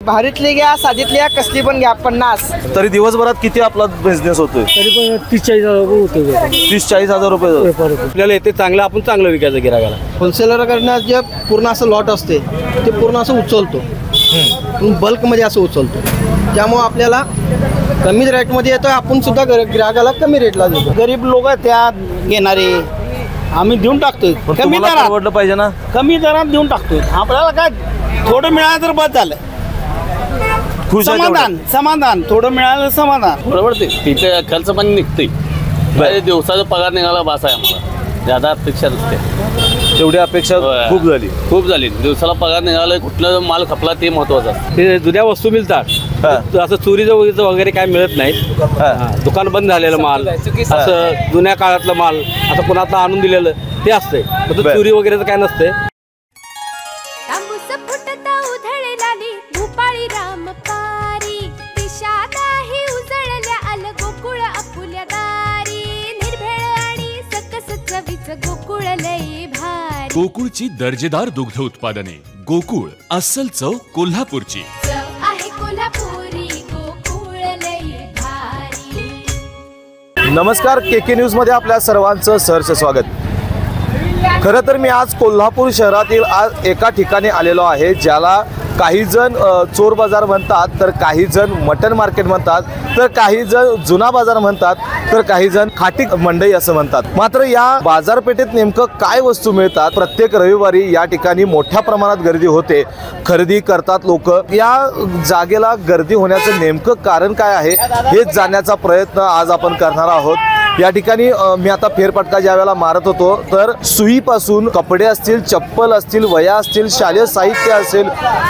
भारीतली घ्या, साधीतली घ्या, कसली पण घ्या 50. तरी दिवसभरात किती आपला बिझनेस होतोय? तरी पण 30-40 हजार होतो. 30-40 हजार रुपये आपल्याला येते चांगलं, आपण चांगलं विकायचं गिरागाला. होलसेलरकडनं जे पूर्ण असं लॉट असते ते पूर्ण असं उचलतो, बल्कमध्ये असं उचलतो. त्यामुळं आपल्याला कमी रेटमध्ये येतो, आपण सुद्धा ग्राहकाला कमी रेटला देतो. गरीब लोक त्या घेणारे आम्ही देऊन टाकतोय कमी दरात. आवडलं पाहिजे ना, कमी दरात देऊन टाकतोय. आपल्याला काय थोडं मिळालं तर बस झालं. खुश आहे समाधान समाधान थोडं मिळालं समाधान. बरोबर. तिथे खर्च पण निघते. दिवसाचा पगार निघाला बास आहे आम्हाला, ज्यादा अपेक्षा नसते. तेवढी अपेक्षा खूप झाली. दिवसाला पगार निघाला, कुठलं माल खपला ते महत्वाचं. ते जुन्या वस्तू मिळतात, असं चोरीचं वगैरे काय मिळत नाही. दुकान बंद झालेलं माल, असं जुन्या काळातलं माल आता कोणाला आणून दिलेलं ते असतंय. चोरी वगैरेचं काय नसतंय. गोकुळची दर्जेदार दुग्ध उत्पादने. गोकुळ, अस्सल चव कोल्हापूरची. नमस्कार, केके न्यूज मध्ये आपल्या सर्वांचं सहर्ष स्वागत. खरं तर मी आज कोल्हापूर शहरातील आज एका ठिकाणी आलेलो आहे, ज्याला काही जण चोर बाजार म्हणतात, तर काही जण मटन मार्केट म्हणतात, तर काही जण जुना बाजार म्हणतात, तर काही जण खाटी मंडई असं म्हणतात. मात्र या बाजारपेठेत नेमकं काय वस्तू मिळतात? प्रत्येक रविवारी या ठिकाणी मोठ्या प्रमाणात गर्दी होते, खरेदी करतात लोक. या जागेला गर्दी होण्याचं नेमकं कारण काय आहे हे जाणण्याचा प्रयत्न आज आपण करणार आहोत. या ठिकाणी मी आता फेरफटका ज्या वेळेला मारत होतो, तर सुईपासून कपडे असतील, चप्पल असतील, वह्या असतील, शालेय साहित्य असेल,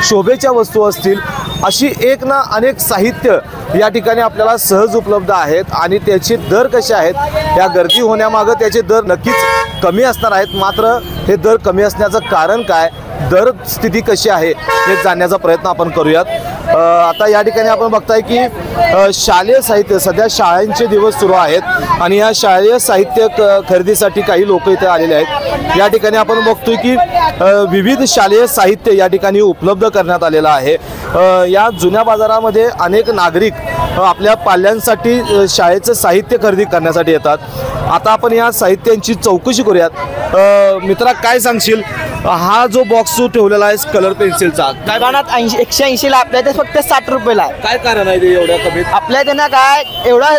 शोभेच्या वस्तू असतील, अशी एक ना अनेक साहित्य या ठिकाणी आपल्याला सहज उपलब्ध आहेत. आणि त्याचे दर कसे आहेत, या गर्दी होण्यामागं त्याचे दर नक्कीच कमी असणार आहेत. मात्र हे दर कमी असण्याचं कारण काय, दर स्थिती कशी आहे हे जाणण्याचा प्रयत्न आपण करूयात. आता या ठिकाणी आपण बघताय की शालेय साहित्य, सध्या शाळांचे दिवस सुरू आहेत आणि या शालेय साहित्य खरेदीसाठी काही लोक इथे आलेले आहेत. या ठिकाणी आपण बघतोय की विविध शालेय साहित्य या ठिकाणी उपलब्ध करण्यात आलेलं आहे. या जुन्या बाजारामध्ये अनेक नागरिक आपल्या पाल्यांसाठी शाळेचं साहित्य खरेदी करण्यासाठी येतात. आता आपण या साहित्यांची चौकशी करूयात. मित्रा, काय सांगशील, हा जो बॉक्स ठेवलेला आहे कलर पेन्सिलचा, काय दुकानात 180 ला, आपल्या इथे फक्त 60 रुपयाला. काय कारण आहे एवढ्या कमीत? आपल्या इथे ना काय एवढा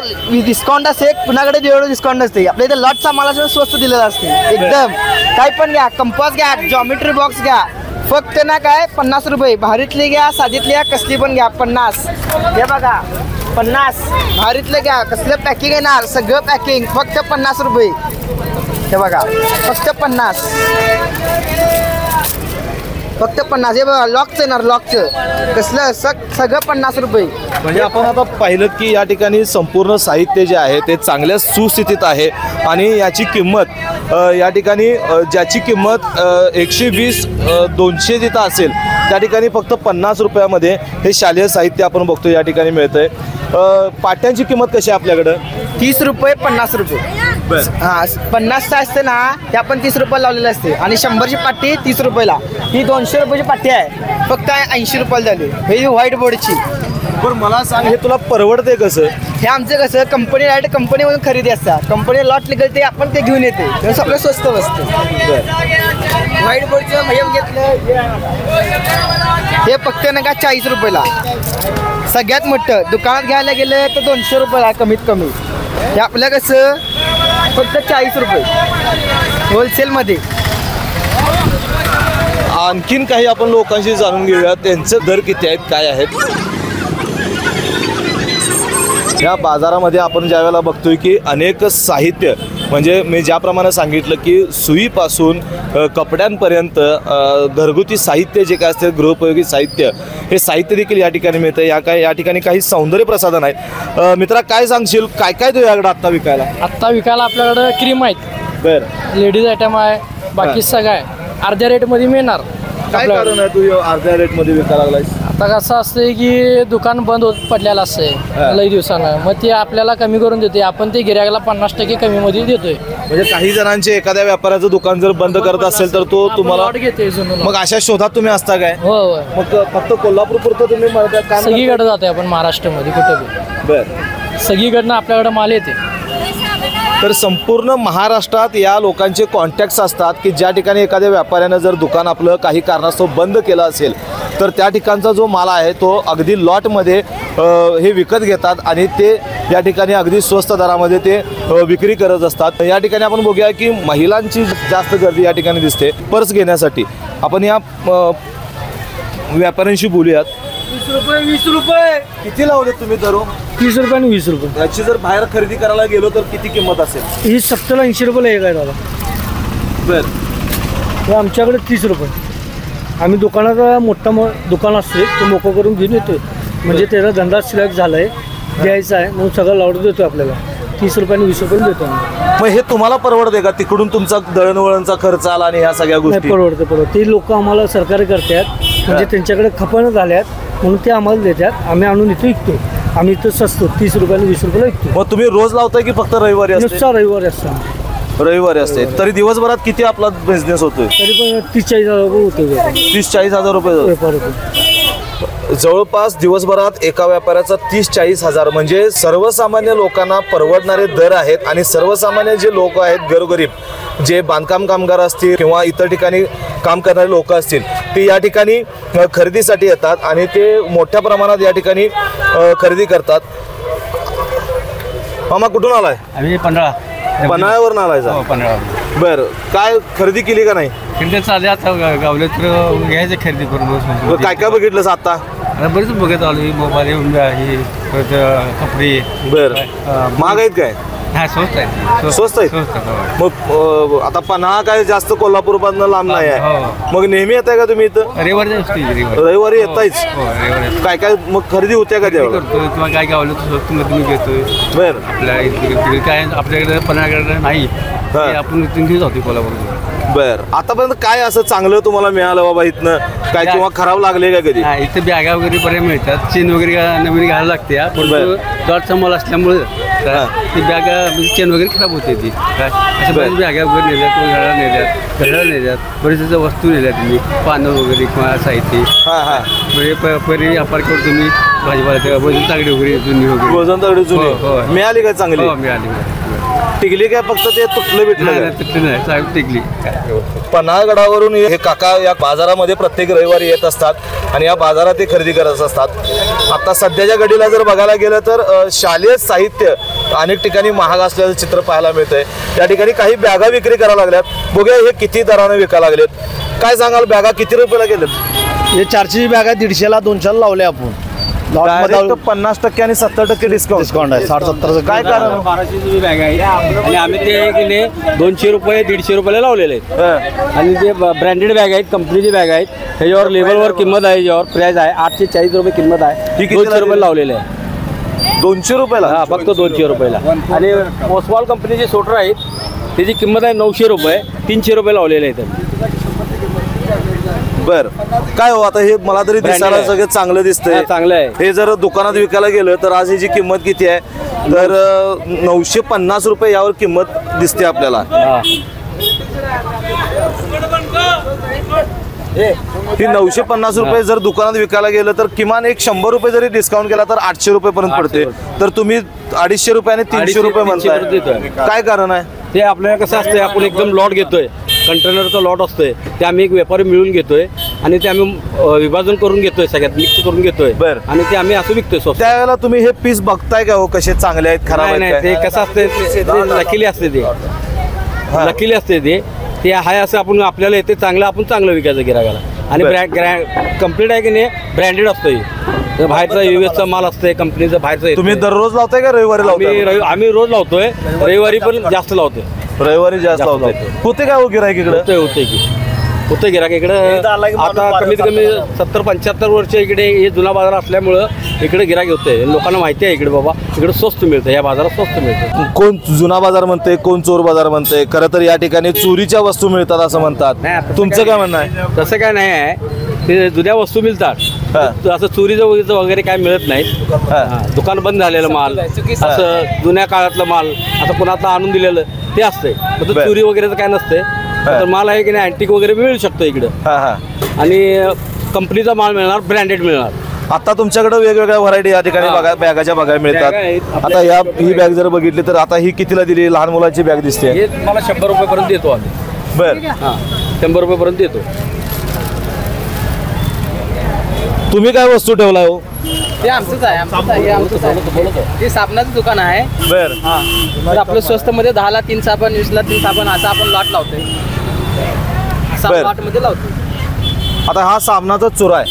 डिस्काउंट असते, कुणाकडे एवढं डिस्काउंट नसते. आपल्या इथे लॉट सामानाला स्वस्त दिलेलं असते एकदम. काय पण घ्या, कंपास घ्या, जॉमेट्री बॉक्स घ्या, फक्त ना काय 50 रुपये. भारीतली घ्या, साधीतली घ्या, कसली पण घ्या 50. हे बघा 50. भारीतलं घ्या, कसलं पॅकिंग येणार, सगळं पॅकिंग फक्त 50 रुपये. हे बघा फक्त 50, फक्त 50. हे बघा लॉकचं येणार, लॉकचं कसलं सगळं 50 रुपये. म्हणजे आपण आता पाहिलं की या ठिकाणी संपूर्ण साहित्य जे आहे ते चांगल्या सुस्थितीत आहे आणि याची किंमत या ठिकाणी ज्याची किंमत 120 200 जिथं असेल त्या ठिकाणी फक्त 50 रुपयामध्ये हे शालेय साहित्य आपण बघतो या ठिकाणी मिळतंय. पाट्यांची किंमत कशी आहे आपल्याकडं? 30 रुपये 50 रुपये. हां, 50चा असते ना, त्या पण 30 रुपये लावलेलं असते. आणि 100ची पाटी 30 रुपयाला. ही 200 रुपयाची पाटी आहे, फक्त 80 रुपयाला झाली. ही व्हाईट बोर्डची. पण मला सांग, हे तुला परवडते कसं? हे आमचं कसं कंपनी डायरेक्ट कंपनीमधून खरेदी असतात, कंपनी लॉट निघते आपण ते घेऊन येते, ते सगळं स्वस्त बसते. व्हाईट बोर्डचं मयम घेतलं हे फक्त ना का 40 रुपयाला. सगळ्यात मोठं दुकानात घ्यायला गेलं तर 200 रुपयाला कमीत कमी. हे आपलं कसं फक्त 40 रुपये होलसेलमध्ये. आणखीन काही आपण लोकांशी जाणून घेऊया, त्यांचे दर किती आहेत, काय आहेत. या बाजारामध्ये आपण ज्या वेळेला बघतोय की अनेक साहित्य, म्हणजे मी ज्याप्रमाणे सांगितलं की सुईपासून कपड्यांपर्यंत घरगुती साहित्य जे काय असते, गृहोपयोगी साहित्य, हे साहित्य देखील या ठिकाणी मिळतं. या ठिकाणी काही सौंदर्य प्रसाधन आहेत. मित्रा, काय सांगशील, काय काय तुझ्याकडे आत्ता विकायला? आत्ता विकायला आपल्याकडे क्रीम आहेत, बरं, लेडीज आयटम आहे, बाकी सगळं आहे अर्ध्या रेटमध्ये मिळणार. काय कारण आहे तू अर्ध्या रेटमध्ये विकायला लागलायस? आता कसं असतंय की दुकान बंद होत पडलेलं असतंय लई दिवसानं, मग ते आपल्याला कमी करून देते, आपण ते गिऱ्हाईकाला 50% कमी मध्ये देतोय. म्हणजे काही जणांचे एखाद्या व्यापाऱ्याचं दुकान जर बंद करत असेल तर तो तुम्हाला घेते जुनं. मग अशा शोधात तुम्ही असता काय? हो हो, मग फक्त कोल्हापूर पुरतं तुम्ही काम करता? सगळीकडे जातोय आपण महाराष्ट्रामध्ये कुठं बी, बर. सगळीकडनं आपल्याकडे माल येते. तर संपूर्ण महाराष्ट्रात या लोकांचे कॉन्टॅक्ट्स असतात की ज्या ठिकाणी एखाद्या व्यापाऱ्यानं जर दुकान आपलं काही कारणास्तव बंद केलं असेल तर त्या ठिकाणचा जो माल आहे तो अगदी लॉटमध्ये हे विकत घेतात आणि ते या ठिकाणी अगदी स्वस्त दरामध्ये ते विक्री करत असतात. या ठिकाणी आपण बघूया की महिलांची जास्त गर्दी या ठिकाणी दिसते पर्स घेण्यासाठी. आपण या व्यापाऱ्यांशी बोलूयात. 20 रुपये किती लावले तुम्ही दर? 30 रुपये आणि 20 रुपये. याची जर बाहेर खरेदी करायला गेलो तर किती किंमत असेल? ही 70-80 रुपये एक आहे दादा. बरं. हे आमच्याकडे 30 रुपये. आम्ही दुकानाचा मोठा दुकान असते ते मोकं करून घेऊन येतोय, म्हणजे त्याचा धंदा सिलेक्ट झाला आहे, द्यायचा आहे, म्हणून सगळं लावून देतो आपल्याला. 30 रुपये आणि 20 रुपये देतो आम्ही. मग हे तुम्हाला परवडते का? तिकडून तुमचा दळणवळणचा खर्च आला आणि ह्या सगळ्या गोष्टी? परवडते. ते लोक आम्हाला सरकारी करतात, म्हणजे त्यांच्याकडे खपणं झाल्यात म्हणून ते आम्हाला देतात, आम्ही आणून इथं विकतो. आम्ही इथं सस्तो 30 रुपये आणि 20 रुपयाला विकतो. मग तुम्ही रोज लावताय की फक्त रविवारी असते? नुसता रविवारी असतो. रविवारी असते. तरी दिवसभरात किती आपला बिझनेस होतोय? तरी पण 30-40 रुपये होतो. 30-40 हजार रुपये जवळपास दिवसभरात एका व्यापाऱ्याचा 30-40 हजार, म्हणजे सर्वसामान्य लोकांना परवडणारे दर आहेत. आणि सर्वसामान्य जे लोक आहेत गोरगरीब, जे बांधकाम कामगार असतील किंवा इतर ठिकाणी काम करणारे लोक असतील, ते या ठिकाणी खरेदीसाठी येतात आणि ते मोठ्या प्रमाणात या ठिकाणी खरेदी करतात. मामा कुठून आलाय? आम्ही पन्हाळ्यावरून आलाय जा? बरं. काय खरेदी केली का नाही? खरेदी चालू आता गावले तर घ्यायचं खरेदी करून. काय काय बघितलं आता? बरेच बघत आलो, मोबाईल हे कपडे. बरं. महाग आहेत काय? हा स्वस्त आहे. स्वस्त आहेत? मग आता पन्हाळा काय जास्त कोल्हापूरपासून लांब नाही आहे. मग नेहमी येताय का तुम्ही इथं? रविवारी येतायच? काय काय मग खरेदी होत्या का तेव्हा? किंवा काय गावलं स्वस्त मध्ये घेतोय. बरं. आपल्या काय आपल्याकडे पन्हाळ्याकडे नाही, आपण इथून घेऊन जातो कोल्हापूर. बर. आतापर्यंत काय असं चांगलं तुम्हाला मिळालं बाबा इथनं काय, किंवा खराब लागले का कधी? इथं बॅगा वगैरे बऱ्या मिळतात. चेन वगैरे नवीन घ्यायला लागते, डॉटचा माल असल्यामुळे ती बॅगा म्हणजे चेन वगैरे खराब होते. ती काय अशा बऱ्याच बॅगा वगैरे नेल्यात, घराला नेल्यात, घराला नेल्यात, बरेच वस्तू नेल्यात तुम्ही, पानं वगैरे किंवा साहित्य. म्हणजे पहिले व्यापार करतो तुम्ही भाजीपाला, वजन तागडी वगैरे जुनी वगैरे. वजन तागडी जुनी मिळाली काय चांगली? मिळाली. टिकली काय फक्त ते तुटलं भेटलं? टिकली. पन्हाळगडावरून हे काका या बाजारामध्ये प्रत्येक रविवारी येत असतात आणि या बाजारात ते खरेदी करत असतात. आता सध्याच्या घडीला जर बघायला गेलं तर शालेय साहित्य अनेक ठिकाणी महाग असल्याचं चित्र पाहायला मिळतंय. त्या ठिकाणी काही बॅगा विक्री करायला लागल्यात. बघूया हे किती दराने विकायला लागलेत. काय सांगाल, बॅगा किती रुपयाला गेलेत? हे 400ची बॅग आहे, 150ला 200ला लावले आपण. 50% आणि 70% डिस्काउंट आहे. 60-70 काय कारण? 1200ची बॅग आहे आणि आम्ही ते 200 रुपये 150 रुपयाला लावलेले आहेत. आणि जे ब्रँडेड बॅग आहेत, कंपनीची बॅग आहेत, ह्याच्यावर लेबलवर किंमत आहे, याच्यावर प्राइस आहे 840 रुपये किंमत आहे. 200 रुपये लावलेले आहे. 200 रुपयाला? हा, फक्त 200 रुपयाला. आणि ओसवाल कंपनीचे स्वेटर आहेत, त्याची किंमत आहे 900 रुपये, 300 रुपये लावलेले आहेत. बर. काय हो आता हे मला तरी दिसायला सगळं चांगलं दिसतंय. चांगलं आहे. हे जर दुकानात विकायला गेलं तर आज ह्याची किंमत किती आहे? तर 950 रुपये यावर किंमत दिसते आपल्याला. ही 950 रुपये जर दुकानात विकायला गेलं तर किमान एक 100 रुपये जरी डिस्काउंट केला तर 800 रुपये पर्यंत पडते. तर तुम्ही 250 रुपये आणि 300 रुपये म्हणताय, काय कारण आहे? ते आपल्याला कसं असतंय, आपण एकदम लॉट घेतोय, कंटेनरचा लॉट असतोय, ते आम्ही एक व्यापारी मिळून घेतोय आणि ते आम्ही विभाजन करून घेतोय, सगळ्यात मिक्स करून घेतोय. बरं. आणि ते आम्ही असं विकतोय स्वस्त. त्यावेळेला तुम्ही हे पीस बघताय का हो, कसे चांगले आहेत खराब नाही, आहेत? ते कसं असतंय, लकीली असते, ते लकीली असते. ते हाय असं आपण आपल्याला येते चांगलं, आपण चांगलं विकायचं गिरागाला. आणि कंप्लीट आहे की नाही, ब्रँडेड असतोय, बाहेरचा युएसचा माल असतोय, कंपनीचा बाहेरचा. तुम्ही दररोज लावताय का रविवारी लावताय? आम्ही रोज लावतोय, रविवारी पण जास्त लावतोय. रविवारी जास्त लावताय. होते काय हो गिराईक इकडे? होते की होतं गिराक इकडं. आता कमीत कमी 70-75 वर्ष इकडे हे जुना बाजार असल्यामुळं इकडे गिराक होतंय. लोकांना माहिती आहे इकडे बाबा इकडे स्वस्त मिळतं, या बाजारात स्वस्त मिळतं. कोण जुना बाजार म्हणते, कोण चोर बाजार म्हणते. खरं तर या ठिकाणी चोरीच्या वस्तू मिळतात असं म्हणतात. तुमचं काय म्हणणं आहे? तसं काय नाही आहे, ते जुन्या वस्तू मिळतात असं चोरीचं वगैरे काय मिळत नाही. दुकान बंद झालेलं माल, असं जुन्या काळातलं माल असं पुन्हा आणून दिलेलं ते असतंय. चोरी वगैरेचं काय नसतंय. तर माल आहे की नाही अँटिक वगैरे मिळू शकतो इकडं. आणि कंपनीचा माल मिळणार, ब्रँडेड मिळणार. आता तुमच्याकडे वेगवेगळ्या व्हरायटी या ठिकाणी बॅगाच्या बघायला मिळतात. आता ही बॅग जर बघितली तर आता ही कितीला दिली? लहान मुलांची बॅग दिसते. हे मला 100 रुपयेपर्यंत देतो आम्ही. बर, 100 रुपयेपर्यंत देतो. तुम्ही काय वस्तू ठेवलाय हो? ते आमचंच आहे. ते साबणाचं दुकान आहे. बर, तर आपलं स्वस्त मध्ये 10ला 3 साबण, 20ला 3 साबण असं आपण लॉट लावतोय. लॉट मध्ये लावतो. आता हा साबणाचा चुरा आहे,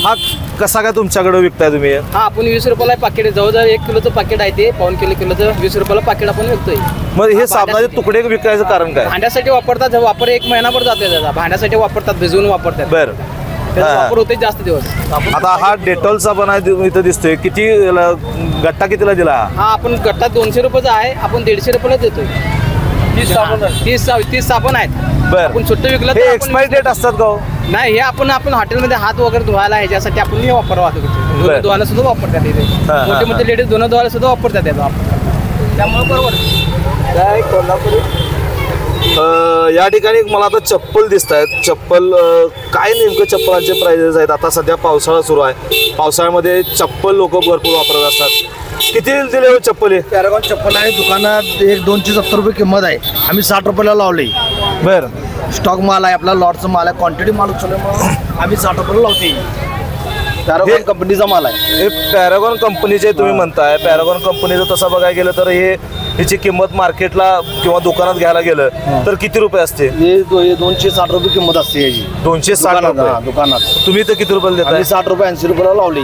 हा कसा काय तुमच्याकडे विकताय तुम्ही? हा आपण 20 रुपयाला पाकिट, जवळजवळ 1 किलोचं पाकिट आहे. ते पाऊण किलोचं 20 रुपयाला पाकिट आपण विकतोय. मग हे साबणाचे तुकडे विकायचं कारण काय? भांड्यासाठी वापरतात. वापर 1 महिनाभर जातोय त्याचा. भांड्यासाठी वापरतात, भिजवून वापरतात. बर, त्याचा वापर होते जास्त दिवस. आता हा डेटॉलचा पण आहे इथं दिसतोय. किती गट्टा कितीला दिला? हा आपण गट्टा 200 रुपयाचा आहे, आपण 150 रुपयाला देतोय. 30 साबण आहेत. बर, आपण सुट्टे विकलं हे एक्सपायरी डेट असतात का? नाही, हे आपण हॉटेलमध्ये हात वगैरे धुवायला ह्याच्यासाठी आपण हे वापरतो. धुणं धुवायला सुद्धा वापरतात. इथे मोठे मोठे लेडीज धुणं धुवायला सुद्धा वापरतात त्याचा वापर. त्यामुळे बरोबर काय कोल्हापूर. या ठिकाणी मला आता चप्पल दिसत आहेत. चप्पल काय नेमकं चप्पलांचे प्राइजेस आहेत? आता सध्या पावसाळा सुरू आहे. पावसाळ्यामध्ये चप्पल लोक भरपूर वापरत असतात. किती दिले हो चप्पल? पॅरागॉन चप्पल आहे दुकानात, एक 270 रुपये किंमत आहे. आम्ही 60 रुपयाला लावले. बर, स्टॉक माल आहे, आपला लॉटचा माल आहे, क्वांटिटी माल उचलल्यामुळे आम्ही 60 रुपयाला लावते. पॅरागॉन कंपनीचा माल आहे. हे पॅरागॉन कंपनीचे तुम्ही म्हणताय. पॅरागॉन कंपनीचं तसं बघायला गेलं तर ह्याची किंमत मार्केटला किंवा दुकानात घ्यायला गेलं तर किती रुपये असते? हे 260 रुपये किंमत असते याची. 260 रुपये दुकानात. तुम्ही तर किती रुपयाला देताय? 60 रुपये 80 रुपयाला लावली.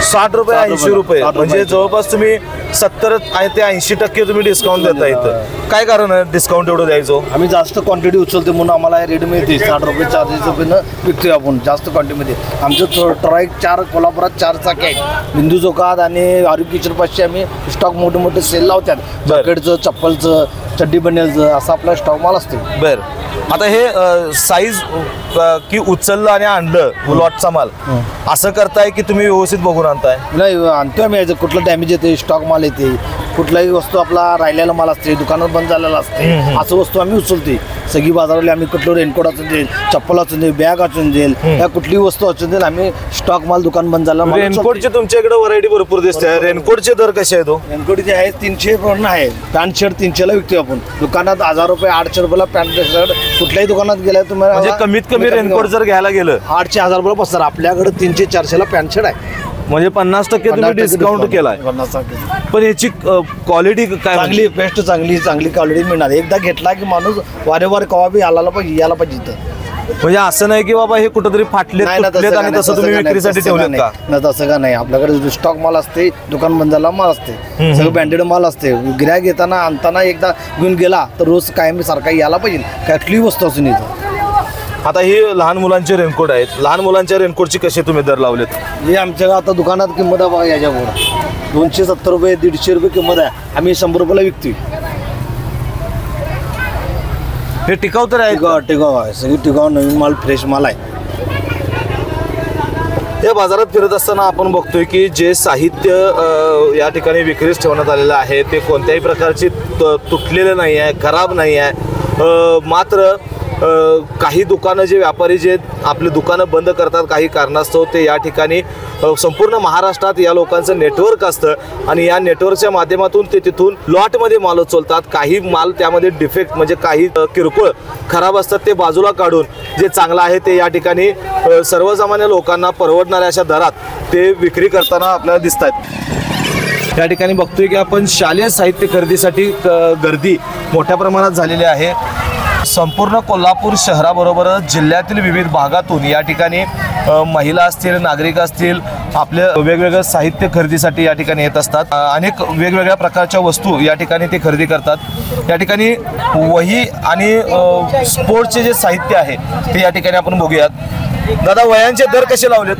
60 रुपये 80 रुपये म्हणजे जवळपास तुम्ही 70 ते 80% तुम्ही डिस्काउंट देता. इथं काय कारण आहे डिस्काउंट एवढं द्यायचो? आम्ही जास्त क्वांटिटी उचलते म्हणून आम्हाला रेट मिळते. 60 रुपये 40 रुपयानं विकतोय आपण जास्त क्वांटिटीमध्ये. आमचं ट्रॉईक 4 कोल्हापुरात 4 चाकी आहेत. बिंदू चौकात आणि आरोग्य किचन पाशी आम्ही स्टॉक मोठे मोठे सेल लावतात. जॅकेटचं, चप्पलचं, चड्डी बनेलचं असं आपला स्टॉक माल असतो. बर, आता हे साईज की उचललं आणि आणलं लॉटचा माल असं करताय की तुम्ही व्यवस्थित बघून आणताय? नाही, आणतोय आम्ही. कुठलं डॅमेज येते, स्टॉक माल येते, कुठलाही वस्तू आपला राहिलेला माल असते, दुकानात बंद झालेला असते, असं वस्तू आम्ही उचलते. सगळी बाजाराला आम्ही कुठलं रेनकोट असून देईल, चप्पल असून देईल, बॅग असून देईल, या कुठली वस्तू असून देईल आम्ही स्टॉक माल दुकान बंद झाला. रेनकोटचे तुमच्या इकडे व्हरायटी भरपूर दिसते. रेनकोटचे दर कसे आहेत? रेनकोटचे आहे 300 पर्यंत आहे. पॅन्ट शर्ट 300ला विकतोय आपण. दुकानात 1000 रुपये 800 रुपयाला पॅन्ट शर्ट कुठल्याही दुकानात गेलाय तुम्हाला. म्हणजे कमीत कमी रेनकोट जर घ्यायला गेलं 800 1000 रुपये बसतात. आपल्याकडे 300 400ला पॅन्ट शर्ट आहे. म्हणजे 50% तुम्ही डिस्काउंट केलाय. 50%. पण याची क्वालिटी काय? चांगली, बेस्ट, चांगली क्वालिटी मिळणार. एकदा घेतला की माणूस वारेवार कवा बी यायला पाहिजे इथं. म्हणजे असं नाही की बाबा हे कुठंतरी फाटले आणि तसं तुम्ही विक्रीसाठी ठेवलेत का? नाही, तसं का नाही. आपल्याकडे स्टॉक माल असते, दुकान बंद झाला माल असते, सगळं ब्रँडेड माल असते. गिऱ्हाईक येताना आणताना एकदा घेऊन गेला तर रोज कायम सारखा यायला पाहिजे. कुठलीही वस्तू असून इथं. आता ही लहान मुलांचे रेनकोट आहेत. लहान मुलांच्या रेनकोटची कसे तुम्ही दर लावलेत? हे आमच्या आता दुकानात किंमत आहे बघा याच्यावर 270 रुपये 150 रुपये किंमत आहे. आम्ही 100 रुपयाला विकतोय. हे टिकाऊ तर आहे? टिकाऊ आहे, सगळी टिकाऊ नवीन माल, फ्रेश माल आहे. या बाजारात फिरत असताना आपण बघतोय की जे साहित्य या ठिकाणी विक्रीस ठेवण्यात आलेलं आहे ते कोणत्याही प्रकारची तुटलेलं नाही आहे, खराब नाही आहे. मात्र काही दुकानं जे व्यापारी जे आपले दुकानं बंद करतात काही कारणास्तव, ते या ठिकाणी संपूर्ण महाराष्ट्रात या लोकांचं नेटवर्क असतं आणि या नेटवर्कच्या माध्यमातून ते तिथून लॉटमध्ये माल उचलतात. काही माल त्यामध्ये डिफेक्ट म्हणजे काही किरकोळ खराब असतात ते बाजूला काढून जे चांगलं आहे ते या ठिकाणी सर्वसामान्य लोकांना परवडणाऱ्या अशा दरात ते विक्री करताना आपल्याला दिसत आहेत. या ठिकाणी बघतोय की आपण शालेय साहित्य खरेदीसाठी गर्दी मोठ्या प्रमाणात झालेली आहे. संपूर्ण कोल्हापूर शहराबरोबरच जिल्ह्यातील विविध भागातून या ठिकाणी महिला असतील, नागरिक असतील, आपले वेगवेगळं साहित्य खरेदीसाठी या ठिकाणी येत असतात. अनेक वेगवेगळ्या प्रकारच्या वस्तू या ठिकाणी ते खरेदी करतात. या ठिकाणी वही आणि स्पोर्ट्सचे जे साहित्य आहे ते या ठिकाणी आपण बघूयात. दादा, वह्यांचे दर कसे लावलेत?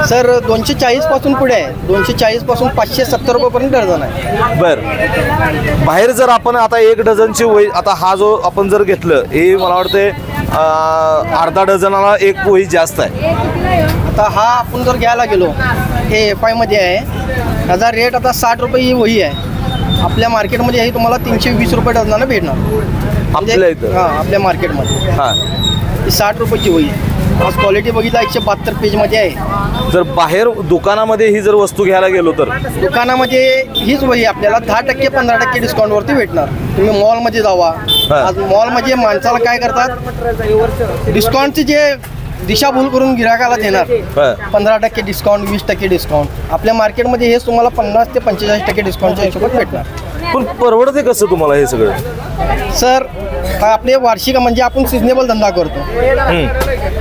सर 240 पासून पुढे आहे. 240 पासून 570 रुपयेपर्यंत डझन आहे. बरं, बाहेर जर आपण आता 1 डझनची वही, आता हा जो आपण जर घेतलं हे मला वाटतं अर्धा डझनाला एक वही जास्त आहे. आता हा आपण जर घ्यायला गेलो हे FI मध्ये आहे, त्याचा रेट आता 60 रुपये ही वही आहे. आपल्या मार्केटमध्ये हे तुम्हाला 320 रुपये डझनानं भेटणार. आपल्या इथं हां आपल्या मार्केटमध्ये हां. ही 60 रुपयाची वही. आज क्वालिटी बघितला 172 पेजमध्ये आहे. जर बाहेर दुकानामध्ये ही जर वस्तू घ्यायला गेलो तर दुकानामध्ये हीच वही आपल्याला 10% 15% डिस्काउंटवरती भेटणार. तुम्ही मॉलमध्ये जावा. आज मॉलमध्ये माणसाला काय करतात, डिस्काउंटची जे दिशाभूल करून गिराकाला देणार. 15% डिस्काउंट, 20% डिस्काउंट. आपल्या मार्केटमध्ये हेच तुम्हाला 50 ते 45% डिस्काउंटच्या हिशोबात भेटणार. पण परवडते कसं तुम्हाला हे सगळं? सर आपले वार्षिक म्हणजे आपण सिजनेबल धंदा करतो.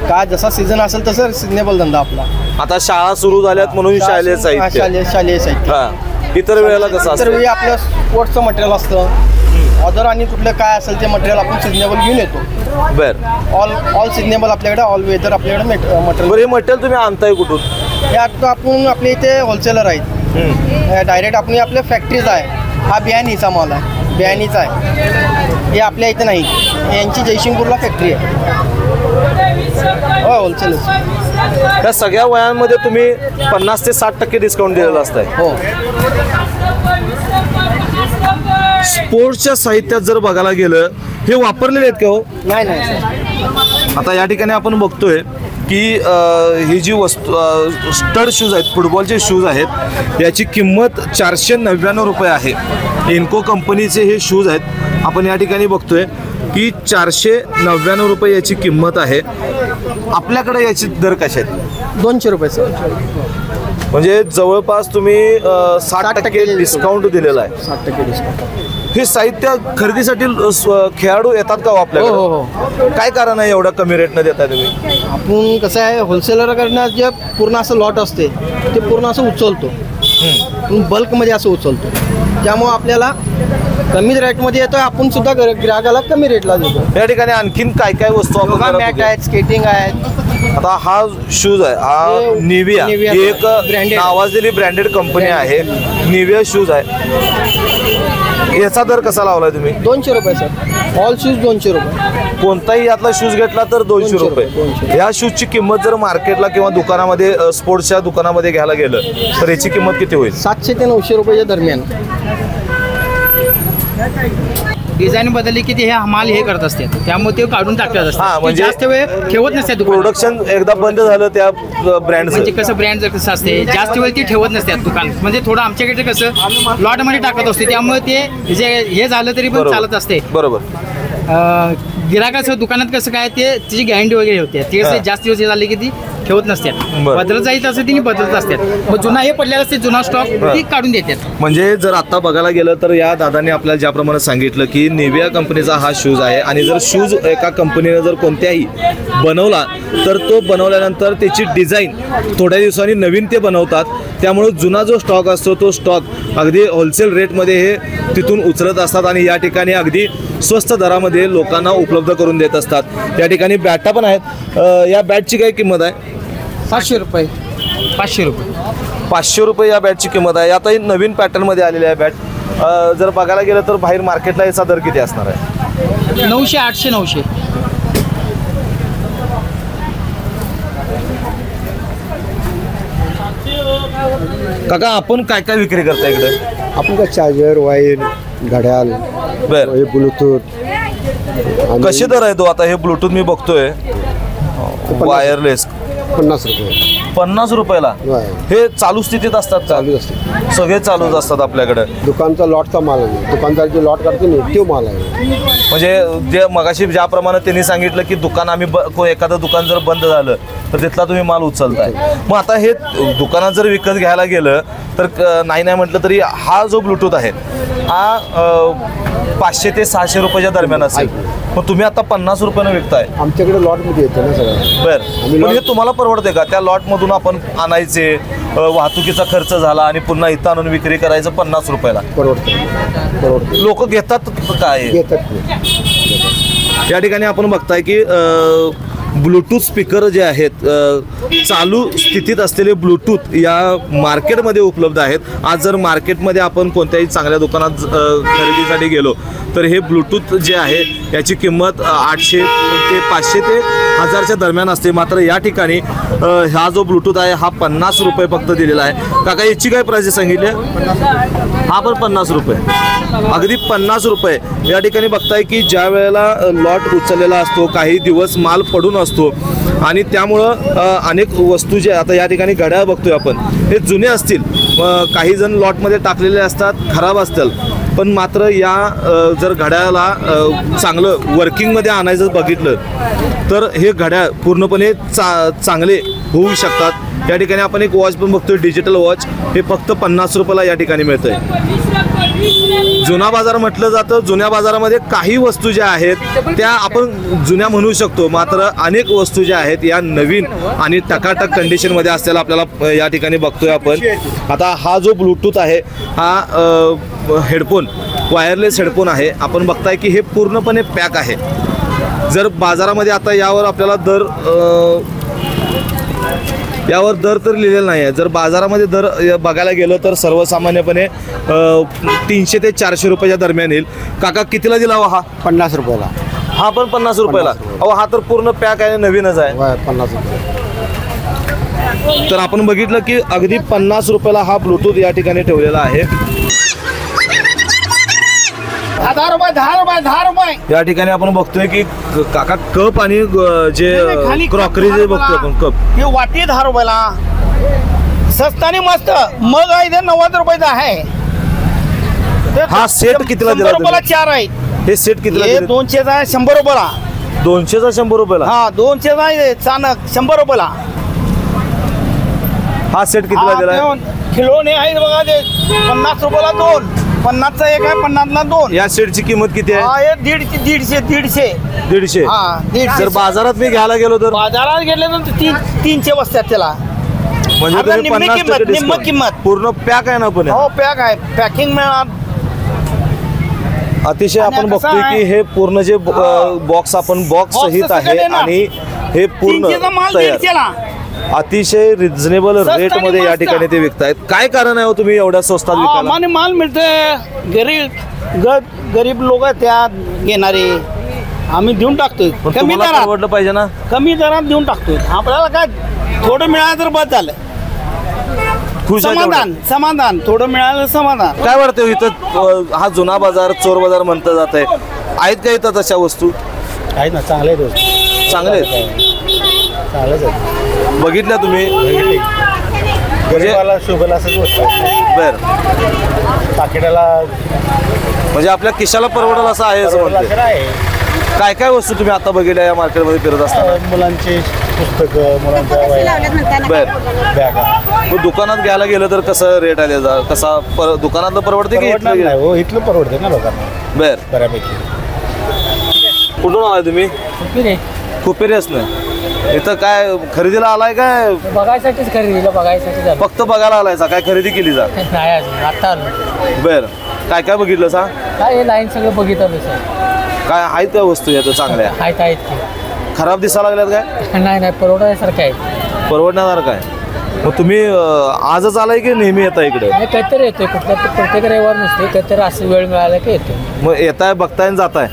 का जसा सीझन असेल तसं सिजनेबल धंदा आपला. आता शाळा सुरू झाल्यात म्हणून शालेय साहित्य. शालेय साहित्य. इतर वेळेला कसं इतर वेळी आपलं स्पोर्ट्सचं मटेरियल असतं. ऑदर आणि कुठलं काय असेल ते मटेरियल आपण सिजनेबल घेऊन येतो. बरं. ऑल सिजनेबल आपल्याकडे, ऑल वेदर आपल्याकडे मटेरियल. बरं, हे मटेरियल तुम्ही आणताय कुठून? हे आता आपण आपल्या इथे होलसेलर आहेत. डायरेक्ट आपण आपल्या फॅक्टरीज आहे. हा बियाणीचा माल आहे, बियाणीचा आहे. हे आपल्या इथे नाही, यांची जयसिंगपूरला फॅक्टरी आहे. हो होलसेलर. त्या सगळ्या वयांमध्ये तुम्ही 50 ते 60% डिस्काउंट दिलेलं असतंय. हो. स्पोर्ट्सच्या साहित्यात जर बघायला गेलं, हे वापरलेले आहेत का हो? नाही सर. आता या ठिकाणी आपण बघतोय की ही जी वस्तू स्टड शूज आहेत, फुटबॉलचे शूज आहेत, याची किंमत 499 रुपये आहे. इन्को कंपनीचे हे शूज आहेत. आपण या ठिकाणी बघतोय की 499 रुपये याची किंमत आहे. आपल्याकडे याची दर कशा आहेत? 200 रुपये सर. म्हणजे जवळपास तुम्ही 60% डिस्काउंट दिलेला आहे. 60% डिस्काउंट. हे साहित्य खरेदीसाठी खेळाडू येतात का आपल्याकडे? हो. काय कारण आहे एवढा कमी रेटनं देताय तुम्ही? आपण कसं आहे, होलसेलरकडनं जे पूर्ण असं लॉट असते ते पूर्ण असं उचलतो. बल्कमध्ये असं उचलतो. त्यामुळं आपल्याला कमी रेटमध्ये येतो. आपण सुद्धा ग्राहकाला कमी रेटला देतो. या ठिकाणी आणखीन काय काय वस्तू आपण मॅट आहेत, स्केटिंग आहेत. आता हा शूज आहे, हा निविया, निविया ही एक branded. नावाजलेली ब्रँडेड कंपनी आहे. निविया शूज आहे. याचा दर कसा लावलाय तुम्ही? 200 रुपये सर. ऑल शूज 200 रुपये. कोणताही यातला शूज घेतला तर 200 रुपये. या शूजची किंमत जर मार्केटला किंवा दुकानामध्ये स्पोर्ट्सच्या दुकानामध्ये घ्यायला गेलं तर याची किंमत किती होईल? 700 ते 900 रुपयाच्या दरम्यान. डिझाईन बदलली की ते हे माल हे करत असते, त्यामुळे ते काढून टाकतात हा, असतात. म्हणजे जास्त वेळ ठेवत नसतात. प्रोडक्शन एकदा बंद झालं त्या ब्रँड म्हणजे कसं ब्रँड जर कसं असते, जास्त वेळ ते ठेवत नसतात दुकान. म्हणजे थोडं आमच्याकडे कसं लॉटमध्ये टाकत असते, त्यामुळे ते जे हे झालं तरी पण चालत असते. बरोबर. गिराकाचं दुकानात कसं काय ते त्याची गॅरंटी वगैरे होते. ते कसं जास्त दिवस झाले की ती ठेवत नसतात. बदलत जायच असं तिने बदलत असतात. मग जुना हे पडलेला असते, जुना स्टॉक ती काढून देतात. म्हणजे जर आता बघायला गेलं तर या दादाने आपल्याला ज्याप्रमाणे सांगितलं की निविया कंपनीचा हा शूज आहे. आणि जर शूज एका कंपनीने जर कोणत्याही बनवला तर तो बनवल्यानंतर त्याची डिझाईन थोड्या दिवसांनी नवीन ते बनवतात. त्यामुळे जुना जो स्टॉक असतो तो स्टॉक अगदी होलसेल रेटमध्ये हे तिथून उचलत असतात आणि या ठिकाणी अगदी स्वस्त दरामध्ये लोकांना उपलब्ध करून देत असतात. या ठिकाणी बॅटा पण आहेत. या बॅटची काय किंमत आहे? 500 रुपये. 500 रुपये. 500 रुपये या बॅटची किंमत आहे. आता ही नवीन पॅटर्नमध्ये आलेली आहे बॅट. जर बघायला गेलं तर बाहेर मार्केटला याचा दर किती असणार आहे? 900, 800, 900. काका आपण काय काय विक्री करता इकडे? आपण काय चार्जर, वायर, घड्याळ, बर, ब्लूटूथ. कसे दर आहे तो? आता हे ब्लूटूथ मी बघतोय वायरलेस 50 रुपये. 50 रुपयाला. हे चालू स्थितीत असतात? चालू असते, सगळे चालूच असतात आपल्याकडे. दुकानचा लॉटचा माल आहे. दुकानदार जे लॉट करते ना तो माल आहे. म्हणजे जे मगाशी ज्याप्रमाणे त्यांनी सांगितलं की दुकान आम्ही एखादं दुकान जर बंद झालं तर तिथला तुम्ही माल उचलताय. मग आता हे दुकानात जर विकत घ्यायला गेलं तर नाही म्हटलं तरी हा जो ब्लूटूथ आहे हा 500 ते 600 रुपयाच्या दरम्यान असेल. मग तुम्ही आता 50 रुपयानं विकताय. आमच्याकडे लॉटमध्ये येते ना सगळं. बरं, पण हे तुम्हाला परवडते का? त्या लॉटमधून आपण आणायचे, वाहतुकीचा खर्च झाला आणि पुन्हा इथं आणून विक्री करायचं 50 रुपयाला. परवडते. लोक घेतात काय? घेतात. या ठिकाणी आपण बघताय की ब्लूटूथ स्पीकर जे आहेत चालू स्थितीत असलेले ब्लूटूथ या मार्केटमध्ये उपलब्ध आहेत. आज जर मार्केटमध्ये आपण कोणत्याही चांगल्या दुकानात खरेदीसाठी गेलो तर हे ब्लूटूथ जे आहे याची किंमत 800 ते 500 ते 1000च्या दरम्यान असते. मात्र या ठिकाणी हा जो ब्लूटूथ आहे हा 50 रुपये फक्त दिलेला आहे. काका याची काय प्राइस सांगितली? हा पण 50 रुपये, अगदी 50 रुपये. या ठिकाणी बघताय की ज्या वेळेला लॉट उचललेला असतो काही दिवस माल पडून असतो आणि त्यामुळं अनेक वस्तू जे आता या ठिकाणी घड्याळ बघतोय आपण हे जुने असतील, काही जण लॉटमध्ये टाकलेले असतात, खराब असतील. पण मात्र या जर घड्याळाला चांगलं वर्किंगमध्ये आणायचं बघितलं तर हे घड्याळ पूर्णपणे चांगले होऊ शकतात. या ठिकाणी आपण एक वॉच पण बघतोय, डिजिटल वॉच. हे फक्त 50 रुपयाला या ठिकाणी मिळतंय. जुना बाजार म्हटलं जातं. जुन्या बाजारामध्ये काही वस्तू ज्या आहेत त्या आपण जुन्या म्हणू शकतो, मात्र अनेक वस्तू ज्या आहेत या नवीन आणि टकाटक कंडिशनमध्ये असलेला आपल्याला या ठिकाणी बघतोय आपण. आता हा जो ब्लूटूथ आहे हा हेडफोन, वायरलेस हेडफोन आहे. आपण बघताय की हे पूर्णपणे पॅक आहे. जर बाजारामध्ये आता यावर आपल्याला यावर दर तर लिहिलेला नाही आहे. जर बाजारामध्ये दर बघायला गेलं तर सर्वसामान्यपणे 300 ते 400 रुपयाच्या दरम्यान येईल. काका कितीला दिला हा? 50 रुपयाला. हा पण 50 रुपयाला. अहो हा तर पूर्ण पॅक आहे, नवीनच आहे. 50 रुपये. तर आपण बघितलं की अगदी 50 रुपयाला हा ब्लूटूथ या ठिकाणी ठेवलेला आहे. 10 रुपये 10 रुपये. या ठिकाणी आपण बघतोय की काका कप आणि जे क्रॉकरी जे बघतोय आपण कप, ही वाटी 10 रुपयाला. स्वस्त आणि मस्त. मग आहे ते 90 रुपयाचा आहे. हा सेट कितीला दिला? 100 रुपयाला 4 आहेत. हे सेट कितीला हे दिले? 200चा आहे 100 रुपयाला. 200चा 100 रुपयाला. हा 200चा आहे चाणक 100 रुपयाला. हा सेट कितीला दिलाय? किलोने आहे बघा ते 50 रुपयाला 2. 50चा एक आहे 50ला 2. या सेटची किंमत किती आहे? हा हे 150. 150. हा 150. जर बाजारात मी घ्यायला गेलो तर बाजारात गेले तर 300 बसतात त्याला. म्हणजे आता तुम्ही निम्मी 50% किंमत, निम्मी discount. किंमत. पूर्ण पॅक आहे ना पण? हो पॅक आहे. पॅकिंग मिळणार. अतिशय आणि आपण कसं बघतोय आहे? की हे पूर्ण जे बॉक्स आपण बॉक्स Box सहित सगळं आहे देणार. आणि हे पूर्ण 300चा माल तयार 150ला. अतिशय रिझनेबल स्वस्त रेट आणि मध्ये या मस्त. ठिकाणी ते विकतायत. काय कारण आहे हो तुम्ही एवढ्या स्वस्तात विकायला? आणि माल मिळतोय. गरीब लोक त्या घेणारे आम्ही देऊन टाकतोय. पण कमी तुम्हाला दरात. परवडलं पाहिजे ना. कमी दरात देऊन टाकतोय. आपल्याला काय थोडं मिळालं तर बस झालं. खुश आहे समाधान समाधान. थोडं मिळालं समाधान. तेवढं. काय वाटतं इथं हा जुना बाजार चोर बाजार म्हणतं जात आहे, आहेत का इथं तशा वस्तू? आहेत ना, चांगले आहेत. चांगले आहेत? चांगलेच आहेत. बघितल्या तुम्ही? गरीबाला शोभेला असंच वस्तू. बर, पाकिटाला म्हणजे आपल्या खिशाला परवडेल असं आहे असं म्हणते. आहे. काय काय वस्तू तुम्ही आता बघितल्या या मार्केटमध्ये फिरत असताना? मुलांची पुस्तकं, मुलांच्या बर, बॅगा. मग दुकानात घ्यायला गेलं तर कसं रेट आहे त्याचा? कसा दुकानातलं परवडते की परवडणार इथलं? नाही हो, इथलं परवडते ना लोकांना बर, बऱ्यापैकी. कुठून आलाय तुम्ही? खुपेरीच नाही. इथं काय खरेदीला आलाय काय? बघायसाठीच खरेदीला बघायसाठी फक्त बघायला आलाय? काय खरेदी केली जा? नाही अजून आता आलो. बर, काय काय बघितलं सांग? काय हे लाईन सगळं बघितलं सर. काय आहेत त्या वस्तू यात चांगल्या? आहेत खराब दिसायला लागल्यात काय? नाही परवडण्यासारखं आहे. परवडणार काय? मग तुम्ही आजच आलाय की नेहमी येता इकडे? नाही कधीतरी येतोय. कुठल्या प्रत्येक रविवार नसते. कधीतरी असं वेळ मिळाला की येतो. मग येताय बघताय आणि जाताय?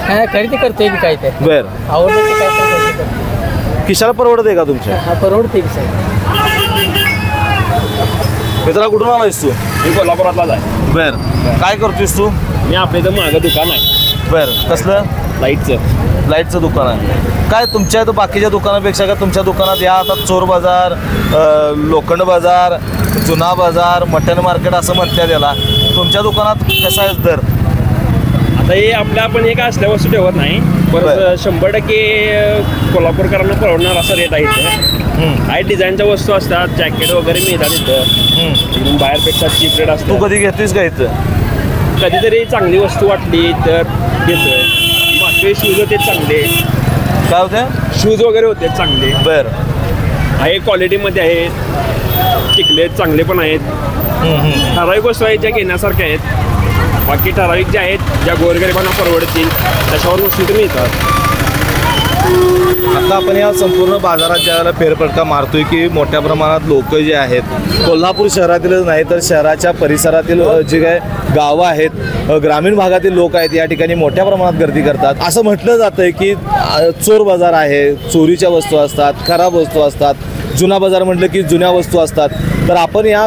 नाही खरेदी करतोय की काय ते बर, आवडलं की काय तर खरेदी करतोय. खिशाला परवडते का तुमच्या? हा परवडते की सर. मित्रा कुठून आलायस तू? मी कोल्हापुरातलाच आहे. बर, काय करतोयस तू? मी आपल्या इथं मागं दुकान आहे बर, कसलं? लाईटचं दुकान आहे. काय तुमच्या इथं बाकीच्या दुकानापेक्षा का तुमच्या दुकानात या आता चोर बाजार, लोखंड बाजार, जुना बाजार, मटण मार्केट असं म्हणतात याला, तुमच्या दुकानात कसा आहे दर? आता हे आपल्या आपण एक असल्या वस्तू ठेवत नाही, परत 100% कोल्हापूरकरांना परवडणार असा रेट आहे इथं. काही डिझाईनच्या वस्तू असतात, जॅकेट वगैरे मिळतात इथं. बाहेरपेक्षा चीप रेट असतो. तू कधी घेतलीस का इथं? कधीतरी चांगली वस्तू वाटली तर घेतोय. मागचे शूज होते चांगले. काय होते? शूज वगैरे होते चांगले. बर, आहे क्वालिटीमध्ये आहेत. टिकले चांगले पण आहेत. ठराविक वस्तू आहेत ज्या घेण्यासारख्या आहेत. बाकी ठराविक ज्या आहेत ज्या गोरगरिबांना परवडतील त्याच्यावर वस्तू तर मिळतात. आता आपण या संपूर्ण बाजारात ज्यावेळेला फेरफटका मारतोय की मोठ्या प्रमाणात लोक जे आहेत कोल्हापूर शहरातीलच नाही तर शहराच्या परिसरातील जे काय गावं आहेत ग्रामीण भागातील लोक आहेत या ठिकाणी मोठ्या प्रमाणात गर्दी करतात. असं म्हटलं जातंय की चोर बाजार आहे, चोरीच्या वस्तू असतात, खराब वस्तू असतात, जुना बाजार म्हटलं की जुन्या वस्तू असतात. तर आपण या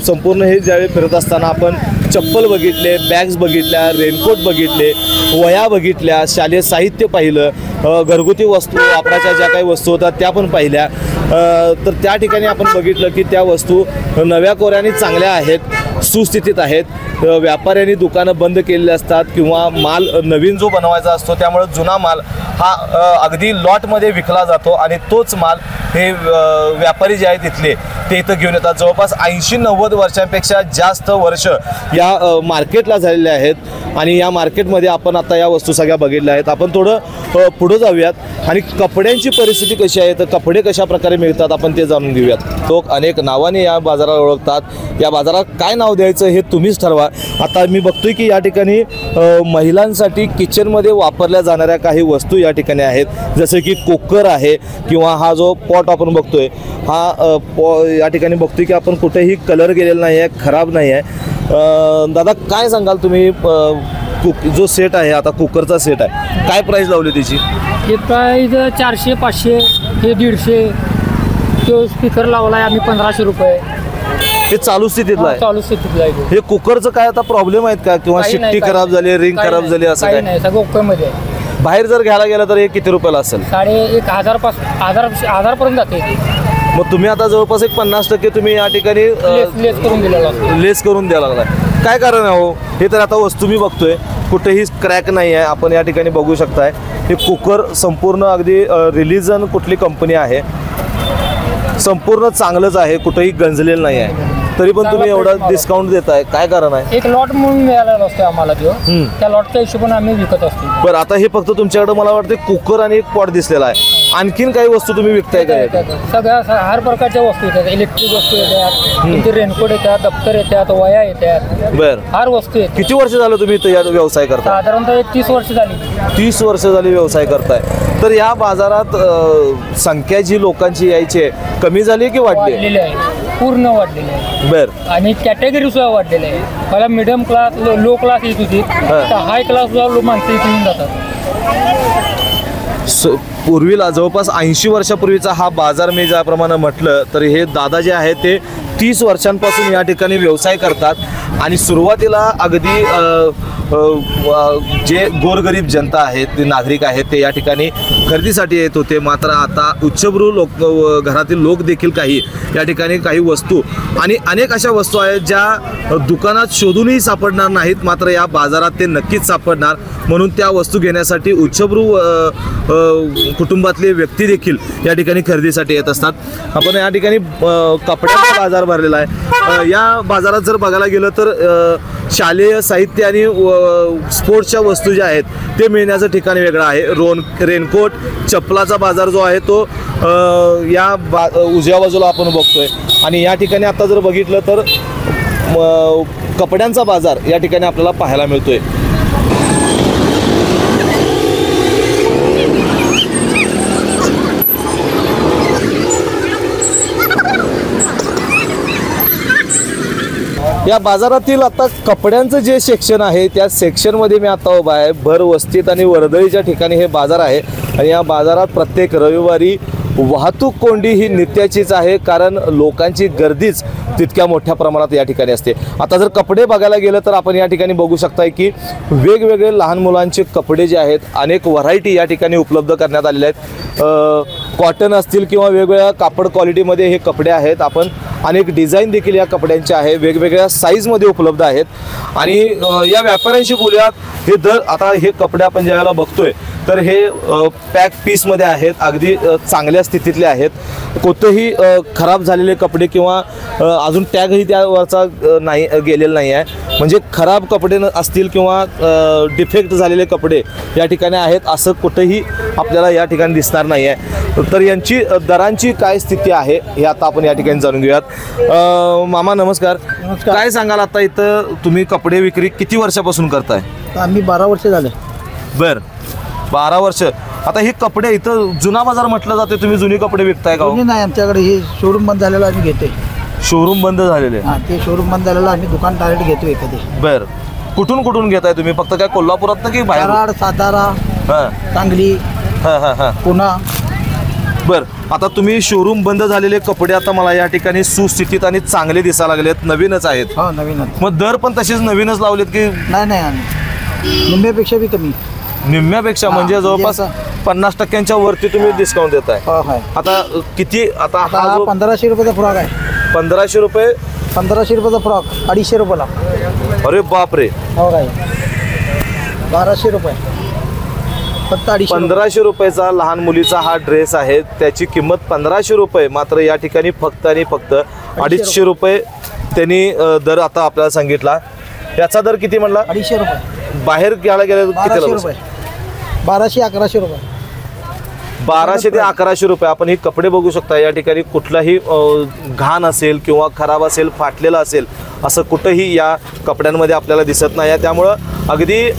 संपूर्ण हे ज्यावेळी फिरत असताना आपण चप्पल बघितले, बॅग्स बघितल्या, रेनकोट बघितले, वह्या बघितल्या, शालेय साहित्य पाहिलं, घरगुती वस्तू वापराच्या ज्या काही वस्तू होत्या त्या पण पाहिल्या. तर त्या ठिकाणी आपण बघितलं की त्या वस्तू नव्या कोऱ्याने चांगल्या आहेत, सुस्थितीत आहेत. व्यापाऱ्यांनी दुकानं बंद केलेली असतात किंवा माल नवीन जो बनवायचा असतो त्यामुळे जुना माल हा अगदी लॉटमध्ये विकला जातो आणि तोच माल हे व्यापारी जे आहेत तिथले ते इथं घेऊन येतात. जवळपास 80-90 वर्षांपेक्षा जास्त वर्ष या मार्केटला झालेले आहेत आणि या मार्केटमध्ये आपण आता या वस्तू सगळ्या बघितल्या आहेत. आपण थोडं पुढं जाऊयात आणि कपड्यांची परिस्थिती कशी आहे तर कपडे कशा प्रकारे मिळतात आपण ते जाणून घेऊयात. लोक अनेक नावाने या बाजाराला ओळखतात. या बाजारात काय नाव द्यायचं हे तुम्हीच ठरवा. आता मी बघतोय की या ठिकाणी महिलांसाठी किचनमध्ये वापरल्या जाणाऱ्या काही वस्तू या ठिकाणी आहेत, जसे की कुकर आहे किंवा हा जो पॉट आपण बघतोय हा या ठिकाणी बघतोय की आपण कुठेही कलर गेलेला नाही आहे, खराब नाही आहे. दादा काय सांगाल तुम्ही जो सेट आहे आता कुकरचा सेट आहे काय प्राइस लावली त्याची? हे प्राइस 400-500, हे 150. तो स्पीकर लावला आहे आम्ही 1500 रुपये. हे चालू स्थितीतला आहे? चालू स्थितीतला आहे. हे कुकरचं काय आता प्रॉब्लेम आहेत का किंवा शिट्टी खराब झाली, रिंग खराब झाली असं काय? नाही, सगळं ओके मध्ये आहे. बाहेर जर घ्यायला गेलं तर हे किती रुपयाला असेल? 1,500 पासून 1000 पर्यंत जाते. मग तुम्ही आता जवळपास 50% तुम्ही या ठिकाणी लेस करून दिलेला असतो. लेस करून द्यायला लागलाय. काय कारण आहे हो? हे तर आता वस्तू मी बघतोय कुठेही क्रॅक नाही आहे. आपण या ठिकाणी बघू शकताय हे कुकर संपूर्ण अगदी रिलीजन कुठली कंपनी आहे संपूर्ण चांगलंच आहे, कुठेही गंजलेलं नाही आहे. तरी पण तुम्ही एवढा डिस्काउंट देताय, काय कारण आहे? एक लॉट म्हणून मिळालेला असतो आम्हाला तो, त्या लॉटच्या हिशोबाने आम्ही विकत असतो. बरं, आता हे फक्त तुमच्याकडे मला वाटतं कुकर आणि एक पॉट दिसलेला आहे. आणखीन काही वस्तू तुम्ही विकताय का? सगळ्या हर प्रकारच्या वस्तू येतात. इलेक्ट्रिक वस्तू येतात, तुमचे रेनकोट येतात, दप्तर येतात, वया येतात. बरं, हर वस्तू येतात. किती वर्ष झालं तुम्ही इथं या व्यवसाय करता? साधारणतः 30 वर्ष झाली. 30 वर्ष झाली व्यवसाय करताय. तर या बाजारात संख्या जी लोकांची यायची आहे कमी झाली की वाढली आहे? पूर्ण वाढलेली आहे. बरं, आणि कॅटेगरी सुद्धा वाढलेली आहे. मला मिडियम क्लास, लो क्लास येत होती, तर हाय क्लास सुद्धा माणसं इथून जातात. पूर्वीला जवळपास 80 वर्षापूर्वीचा हा बाजार मी ज्याप्रमाणे म्हटलं तर हे दादा जे आहेत ते 30 वर्षांपासून या ठिकाणी व्यवसाय करतात आणि सुरुवातीला अगदी जे गोरगरीब जनता आहेत, ते नागरिक आहेत ते या ठिकाणी खरेदीसाठी येत होते. मात्र आता उच्चभ्रू लोक घरातील लोक देखील काही या ठिकाणी काही वस्तू आणि अनेक अशा वस्तू आहेत ज्या दुकानात शोधूनही सापडणार नाहीत, मात्र या बाजारात ते नक्कीच सापडणार. म्हणून त्या वस्तू घेण्यासाठी उच्चभ्रू कुटुंबातले व्यक्ती देखील या ठिकाणी खरेदीसाठी येत असतात. आपण या ठिकाणी कपड्याचा बाजार भरलेला आहे. या बाजारात जर बघायला गेलं तर शालेय साहित्य आणि स्पोर्ट्सच्या वस्तू ज्या आहेत ते मिळण्याचं ठिकाण वेगळं आहे. रेनकोट, चप्पलाचा बाजार जो आहे तो या उजव्या बाजूला आपण बघतोय आणि या ठिकाणी आता जर बघितलं तर कपड्यांचा बाजार या ठिकाणी आपल्याला पाहायला मिळतोय. या बाजारातील आता कपड्यांचं जे सेक्शन आहे त्या सेक्शनमध्ये मी आता उभा आहे. भर वस्तीत आणि वर्दळीच्या ठिकाणी हे बाजार आहे आणि या बाजारात प्रत्येक रविवारी वाहतूक कोंडी ही नित्याचीच आहे, कारण लोकांची गर्दीच तितक्या मोठ्या प्रमाणात या ठिकाणी असते. आता जर कपडे बघायला गेलं तर आपण या ठिकाणी बघू शकताय की वेगवेगळे लहान मुलांचे कपडे जे आहेत अनेक व्हरायटी या ठिकाणी उपलब्ध करण्यात आलेले आहेत. कॉटन असतील किंवा वेगवेगळ्या कापड क्वालिटीमध्ये हे कपडे आहेत. आपण अनेक डिझाईन देखील या कपड्यांचे आहे, वेगवेगळ्या साईजमध्ये उपलब्ध आहेत आणि या व्यापाऱ्यांशी बोलूयात. हे दर आता हे कपडे आपण ज्यावेळेला बघतोय तर हे पॅक पीसमध्ये आहेत, अगदी चांगल्या स्थितीतले आहेत. कोणतेही खराब झालेले कपडे किंवा अजून टॅगही त्यावरचा नाही गेलेला नाही आहे. म्हणजे खराब कपडे असतील किंवा डिफेक्ट झालेले कपडे या ठिकाणी आहेत असं कुठेही आपल्याला या ठिकाणी दिसणार नाही आहे. तर यांची दरांची काय स्थिती आहे हे आता आपण या ठिकाणी जाणून घेऊयात. मामा नमस्कार. काय सांगाल आता इथं तुम्ही कपडे विक्री किती वर्षापासून करताय? आम्ही 12 वर्ष झाले. बर, 12 वर्ष. आता हे कपडे इथं जुना बाजार म्हटलं जाते, तुम्ही जुने कपडे विकताय का? नाही, आमच्याकडे हे शोरूम बंद झालेलं आम्ही घेतोय. शोरूम बंद झालेले? हां, ते शोरूम बंद झालेलं आम्ही दुकान डायरेक्ट घेतो एखादी. बर, कुठून घेताय तुम्ही? फक्त काय कोल्हापुरात की बाहेर? कराड, सातारा, सांगली, पुणा. बर, आता तुम्ही शोरूम बंद झालेले कपडे आता मला या ठिकाणी सुस्थितीत आणि चांगले दिसायला लागलेत, नवीनच आहेत. हो, नवीनच. मग दर पण तसेच नवीनच लावलेत की? नाही, निम्म्यापेक्षा बी कमी. निम्म्यापेक्षा म्हणजे जवळपास 50% वरती तुम्ही डिस्काउंट देताय. आता किती? आता हा 1500 रुपयाचा फ्रॉक आहे. 1500 रुपये? 1500 रुपयाचा फ्रॉक 250 रुपयाला. अरे बापरे. हो काय, 1200 रुपये फक्त. 1500 रुपयाचा लहान मुलीचा हा ड्रेस आहे, त्याची किंमत 1500 रुपये. मात्र या ठिकाणी फक्त आणि फक्त 250 रुपये त्यांनी दर आता आपल्याला सांगितला. याचा दर किती म्हणला? 250 रुपये. बाहेर घ्यायला गेले किती? 1200 रुपये. 1200-1100 रुपये. 1200 ते 1100 रुपये. आपण हे कपडे बघू शकता, या ठिकाणी कुठलाही घाण असेल किंवा खराब असेल, फाटलेला असेल असं कुठंही या कपड्यांमध्ये आपल्याला दिसत नाही. त्यामुळं अगदी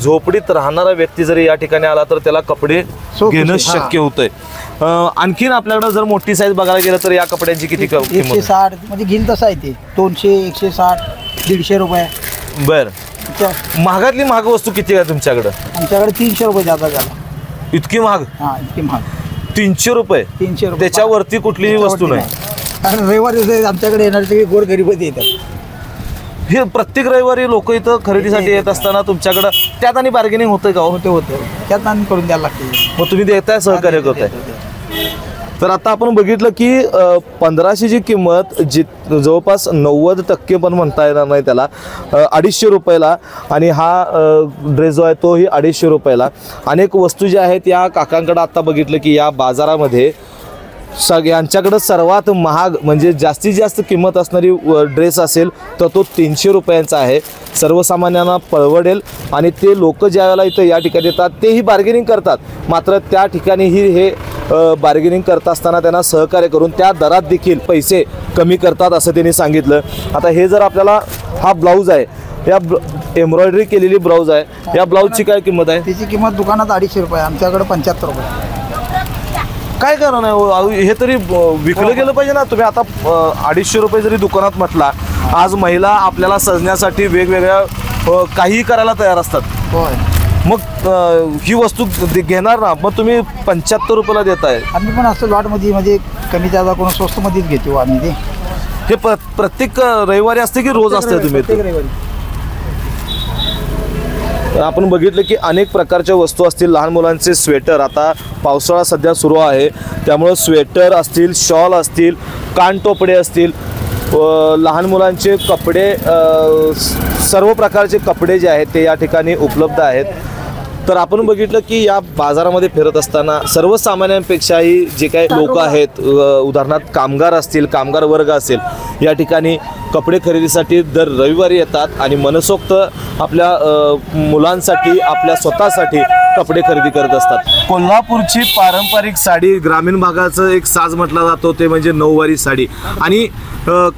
झोपडीत राहणारा व्यक्ती जरी या ठिकाणी आला तर त्याला कपडे घेणं शक्य होतंय. आणखीन आपल्याकडे जर मोठी साईज बघायला गेलं तर या कपड्यांची किती किंमत? 160 म्हणजे घेईल तसं आहे ते. 200, 160, 150 रुपये. बर, महागातली महाग वस्तू किती आहे तुमच्याकडं? आमच्याकडे 300 रुपये जाता झाला. इतकी महाग? हां, इतकी महाग. 300 रुपये? 300 रुपये. त्याच्यावरती कुठलीही वस्तू नाही? कारण रविवारी आमच्याकडे येणारे सगळे गोरगरीबच येतात. हे प्रत्येक रविवारी लोक इथं खरेदीसाठी येत असताना तुमच्याकडं त्यात आणि बार्गेनिंग होतंय का? होतं त्यात आणि करून द्यायला लागते. मग तुम्ही देताय, सहकार्य करताय. तर आता आपण बघितलं की 1500ची किंमत जवळपास 90% पण म्हणता येणार नाही त्याला, 250 रुपयाला. आणि हा ड्रेस जो आहे तोही 250 रुपयाला. अनेक वस्तू ज्या आहेत या काकांकडे आता बघितलं की या बाजारामध्ये यांच्याकडं सर्वात महाग म्हणजे जास्तीत जास्त किंमत असणारी ड्रेस असेल तर तो 300 रुपयांचा आहे. सर्वसामान्यांना परवडेल आणि ते लोक ज्या वेळेला इथं या ठिकाणी येतात तेही बार्गेनिंग करतात. मात्र त्या ठिकाणीही हे बार्गेनिंग करत असताना त्यांना सहकार्य करून त्या दरात देखील पैसे कमी करतात असं त्यांनी सांगितलं. आता हे जर आपल्याला हा ब्लाऊज आहे, या एम्ब्रॉयडरी केलेली ब्लाऊज आहे, या ब्लाऊजची काय किंमत आहे? त्याची किंमत दुकानात 250 रुपये, आमच्याकडे 75 रुपये. काय कारण आहे? हे तरी विकलं गेलं पाहिजे ना. तुम्ही आता 250 रुपये जरी दुकानात म्हटला, आज महिला आपल्याला सजण्यासाठी वेगवेगळ्या काहीही करायला तयार असतात. मग ही वस्तू घेणार ना, मग तुम्ही 75 रुपयाला देताय. आम्ही पण असं लॉटमध्ये म्हणजे कमी जादा कोण स्वस्तमध्येच घेतो आम्ही ते. हे प्रत्येक रविवारी असते की रोज असते तुम्ही? आपण बघितलं की अनेक प्रकारच्या वस्तू असतील. लहान मुलांचे स्वेटर, आता पावसाळा सध्या सुरू आहे त्यामुळं स्वेटर असतील, शॉल असतील, कानटोपडे असतील, लहान मुलांचे कपडे, सर्व प्रकारचे कपडे जे आहेत ते या ठिकाणी उपलब्ध आहेत. तर आपण बघितलं की या बाजारामध्ये फिरत असताना सर्वसामान्यांपेक्षाही जे काही लोक आहेत, उदाहरणार्थ कामगार असतील, कामगार वर्ग असेल, या ठिकाणी कपडे खरेदीसाठी दर रविवारी येतात आणि मनसोक्त आपल्या मुलांसाठी, आपल्या स्वतःसाठी कपडे खरेदी करत असतात. कोल्हापूरची पारंपरिक साडी, ग्रामीण भागाचं एक साज म्हटला जातो ते म्हणजे नऊवारी साडी. आणि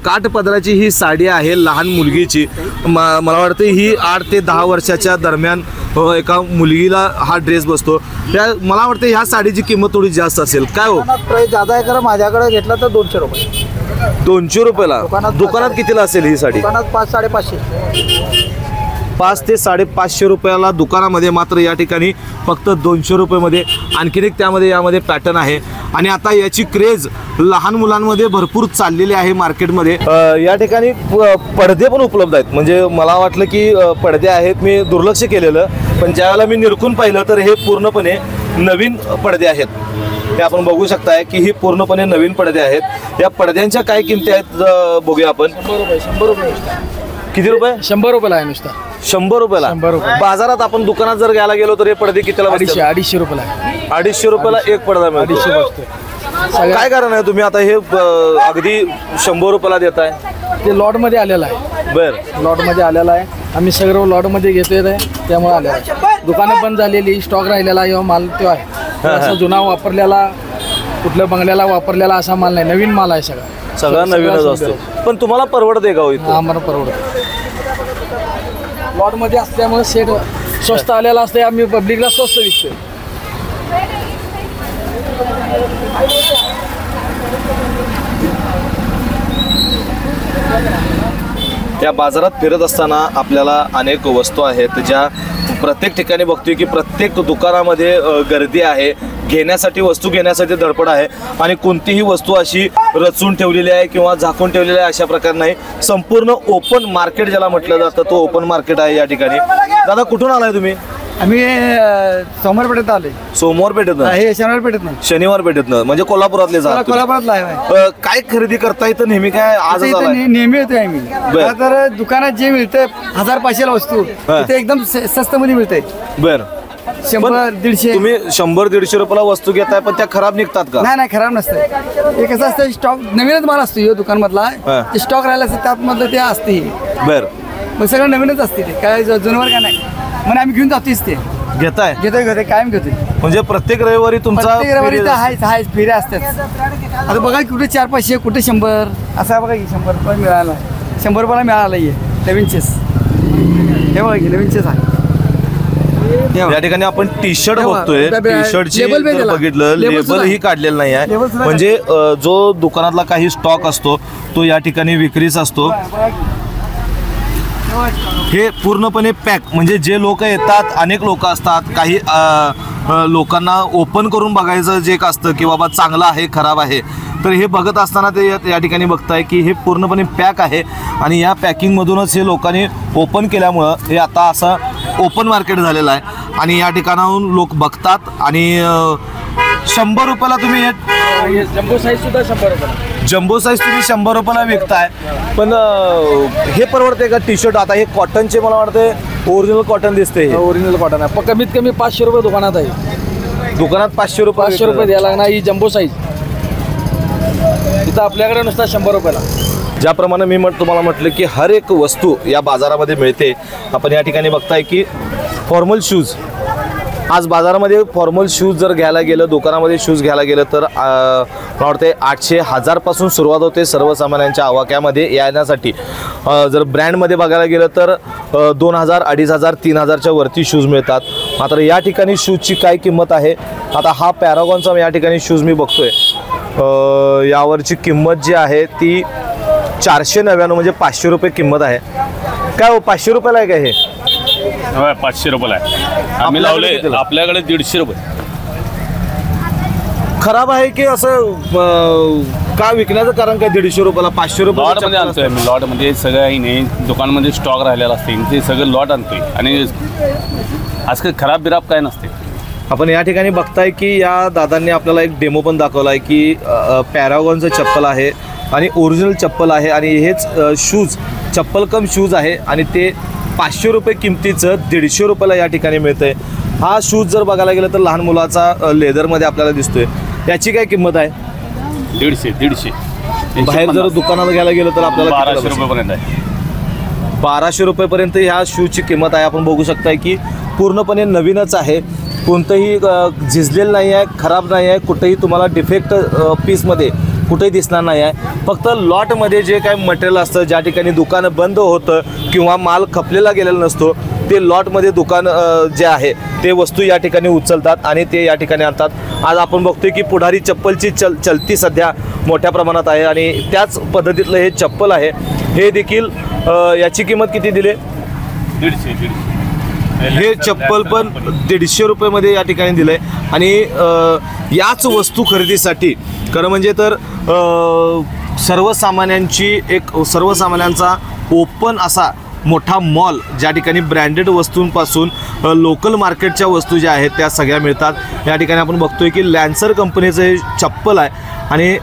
काठपदराची ही साडी आहे लहान मुलगीची. मला वाटतं ही 8 ते 10 वर्षाच्या दरम्यान एका मुलगीला हा ड्रेस बसतो. मला वाटतं ह्या साडीची किंमत थोडी जास्त असेल. काय हो? प्राईस जादा आहे, कारण माझ्याकडे घेतला तर 200 रुपये. 200 रुपयाला? दुकानात कितीला असेल ही साडी? दुकानात 500-550. 500 ते 550 रुपयाला दुकानामध्ये. मात्र या ठिकाणी फक्त 200 रुपयामध्ये. आणखीन एक यामध्ये पॅटर्न आहे. आणि आता याची क्रेज लहान मुलांमध्ये भरपूर चाललेली आहे मार्केटमध्ये. या ठिकाणी पडदे पण उपलब्ध आहेत. म्हणजे मला वाटलं की पडदे आहेत, मी दुर्लक्ष केलेलं, पण ज्यावेळेला मी निरखून पाहिलं तर हे पूर्णपणे नवीन पडदे आहेत. हे आपण बघू शकताय की ही पूर्णपणे नवीन पडदे आहेत. या पडद्यांच्या काय किमती आहेत बघूया आपण. 100 रुपये. किती रुपये? 100 रुपयाला आहे नुसता. 100 रुपयाला? 100 रुपये. बाजारात आपण दुकानात जर घ्यायला गेलो तर हे पडदे कितीला? 250 रुपयाला. 250 रुपयाला एक पडदा मिळतो. 250 बसतो. काय कारण आहे तुम्ही आता हे अगदी 100 रुपयाला देताय? ते लॉटमध्ये आलेलं आहे. बर, लॉटमध्ये आलेला आहे. आम्ही सगळं लॉटमध्ये घेतलेलं आहे, त्यामुळे आलेलं आहे. दुकानं बंद झालेली, स्टॉक राहिलेला आहे, माल तो आहे. असं जुना वापरलेला, कुठल्या बंगल्याला वापरलेला असा माल नाही, नवीन माल आहे सगळा नवीनच असतो. पण तुम्हाला परवडते का? आम्हाला परवडतं. लॉटमध्ये असल्यामुळे सेट स्वस्त आलेला असते, आम्ही पब्लिकला स्वस्त विकतो. या बाजारात फिरत असताना आपल्याला अनेक वस्तू आहेत ज्या प्रत्येक ठिकाणी बघतोय की प्रत्येक दुकानामध्ये गर्दी आहे, घेण्यासाठी वस्तू घेण्यासाठी धडपड आहे आणि कोणतीही वस्तू अशी रचून ठेवलेली आहे किंवा झाकून ठेवलेली आहे अशा प्रकार नाही. संपूर्ण ओपन मार्केट ज्याला म्हटलं जातं तो ओपन मार्केट आहे या ठिकाणी. दादा कुठून आलाय तुम्ही? आम्ही सोमवार पेठेत आलोय. सोमवार पेठेत हे शनिवार पेठेत नाही, शनिवार पेठेत म्हणजे कोल्हापुरातले जा कोल्हापुरातला आहे. काय खरेदी करता येतं नेहमी? काय आज नेहमी येतोय आम्ही. तर दुकानात जे मिळतंय 1000-500 वस्तू ते एकदम स्वस्त मध्ये मिळतंय. बर 100-150. तुम्ही 100-150 रुपयाला वस्तू घेताय पण त्या खराब निघतात का? नाही खराब नसतं. हे कसं असतं स्टॉक नवीनच माल असतो यो दुकान मधला. ते स्टॉक राहिला असतं त्यात मधलं ते असते. बर मग सगळं नवीनच असते ते काय जुनवर का नाही म्हणून आम्ही घेऊन जातोच. ते घेतोय कायम घेतोय. म्हणजे प्रत्येक रविवारी तुमचा रविवारी हाय फेऱ्या असतात. आता बघा कुठे 400-500 कुठे 100 असा बघा की 100 रुपये मिळाला, 100 रुपयाला मिळाला नवीन चेस. हे बघा की नवीन चेस आहे. या ठिकाणी आपण टी शर्ट बघतोय. टी शर्टची बघितलं लेबल ही काढलेलं नाही आहे. म्हणजे जो दुकानातला काही स्टॉक असतो तो या ठिकाणी विक्रीच असतो. हे पूर्णपणे पॅक म्हणजे जे लोक येतात अनेक लोक असतात. काही लोकांना ओपन करून बघायचं जे असतं की बाबा चांगलं आहे खराब आहे तर हे बघत असताना ते या ठिकाणी बघताय की हे पूर्णपणे पॅक आहे आणि या पॅकिंगमधूनच हे लोकांनी ओपन केल्यामुळं हे आता असं ओपन मार्केट झालेलं आहे आणि या ठिकाणाहून लोक बघतात. आणि 100 रुपयाला तुम्ही जम्बो साईज सुद्धा 100 रुपयाला. जम्बो साईज तुम्ही 100 रुपयाला विकताय पण हे परवडते का? टी शर्ट आता हे कॉटनचे मला वाटते ओरिजिनल कॉटन दिसते. ओरिजिनल कॉटन आहे. पण कमीत कमी 500 रुपये दुकानात आहे. दुकानात 500 रुपये द्यायला लागणार. ही जम्बो साईज इथं आपल्याकडे नुसता 100 रुपयाला. ज्याप्रमाणे मी तुम्हाला म्हटलं की हर एक वस्तू या बाजारामध्ये मिळते. आपण या ठिकाणी बघताय की फॉर्मल शूज. आज बाजारामध्ये फॉर्मल शूज जर घ्यायला गेलं दुकानामध्ये शूज घ्यायला गेलं तर मला वाटते 800-1000 पासून सुरुवात होते सर्वसामान्यांच्या आवाक्यामध्ये येण्यासाठी. जर ब्रँडमध्ये बघायला गेलं तर 2000, 2500, 3000च्या वरती शूज मिळतात. मात्र या ठिकाणी शूजची काय किंमत आहे? आता हा पॅरागॉनचा या ठिकाणी शूज मी बघतोय. यावरची किंमत जी आहे ती 499 म्हणजे 500 रुपये किंमत आहे. काय हो 500 रुपयाला आहे का हे? 500 रुपयाला आहे. आम्ही लावले आपल्याकडे 150 रुपये. खराब आहे की असं का विकण्याचं कारण काय? 150 रुपयाला 500 रुपये लॉटमध्ये आणतोय आम्ही. लॉटमध्ये सगळं नाही दुकानमध्ये स्टॉक राहिलेला असते ते सगळं लॉट आणतोय आणि आजकाल खराब बिराब काय नसते. आपण या ठिकाणी बघताय की या दादांनी आपल्याला एक डेमो पण दाखवला आहे की पॅरागॉनचं चप्पल आहे आणि ओरिजिनल चप्पल आहे आणि हेच शूज चप्पल कम शूज आहे आणि ते 500 रुपये किमतीचं 150 रुपयाला या ठिकाणी मिळतंय. हा शूज जर बघायला गेलं तर लहान मुलाचा लेदरमध्ये आपल्याला दिसतोय. याची काय किंमत आहे? 150. बाहेर जर दुकानात घ्यायला गेलं तर आपल्याला 1200 रुपयेपर्यंत आहे. 1200 रुपयेपर्यंत ह्या शूजची किंमत आहे. आपण बघू शकताय की पूर्णपणे नवीनच आहे. कोणतंही झिजलेलं नाही आहे, खराब नाही आहे, कुठेही तुम्हाला डिफेक्ट पीसमध्ये कुठेही दिसणार नाही आहे. फक्त लॉटमध्ये जे काही मटेरियल असतं ज्या ठिकाणी दुकान बंद होतं किंवा माल खपलेला गेलेला नसतो ते लॉटमध्ये दुकान जे आहे ते वस्तू या ठिकाणी उचलतात आणि ते या ठिकाणी आणतात. आज आपण बघतोय की पुढारी चप्पलची चलती सध्या मोठ्या प्रमाणात आहे आणि त्याच पद्धतीतलं हे चप्पल आहे. हे देखील याची किंमत किती दिली? 150. हे चप्पल पण 150 रुपयेमध्ये या ठिकाणी दिलं आहे. आणि याच वस्तू खरेदीसाठी खरं म्हणजे तर सर्वसामान्यांचा ओपन असा मोठा मॉल ज्या ठिकाणी ब्रँडेड वस्तूंपासून लोकल मार्केटच्या वस्तू ज्या आहेत त्या सगळ्या मिळतात. या ठिकाणी आपण बघतोय की लॅन्सर कंपनीचं हे चप्पल आहे आणि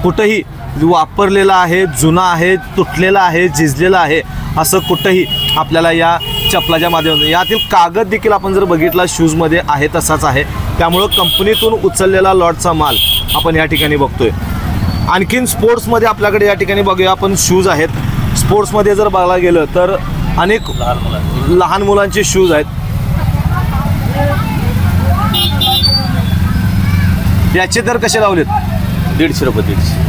कुठंही वापरलेला आहे, जुना आहे, तुटलेला आहे, झिजलेला आहे असं कुठंही आपल्याला या चप्पलाच्या माध्यमातून. यातील कागद देखील आपण जर बघितला शूजमध्ये आहे तसाच आहे. त्यामुळं कंपनीतून उचललेला लॉटचा माल आपण या ठिकाणी बघतोय. आणखीन स्पोर्ट्समध्ये आपल्याकडे या ठिकाणी बघूया आपण शूज आहेत. स्पोर्ट्समध्ये जर बघायला गेलं तर अनेक लहान मुलांचे शूज आहेत. याचे दर कसे लावलेत? 150 रुपये. 150.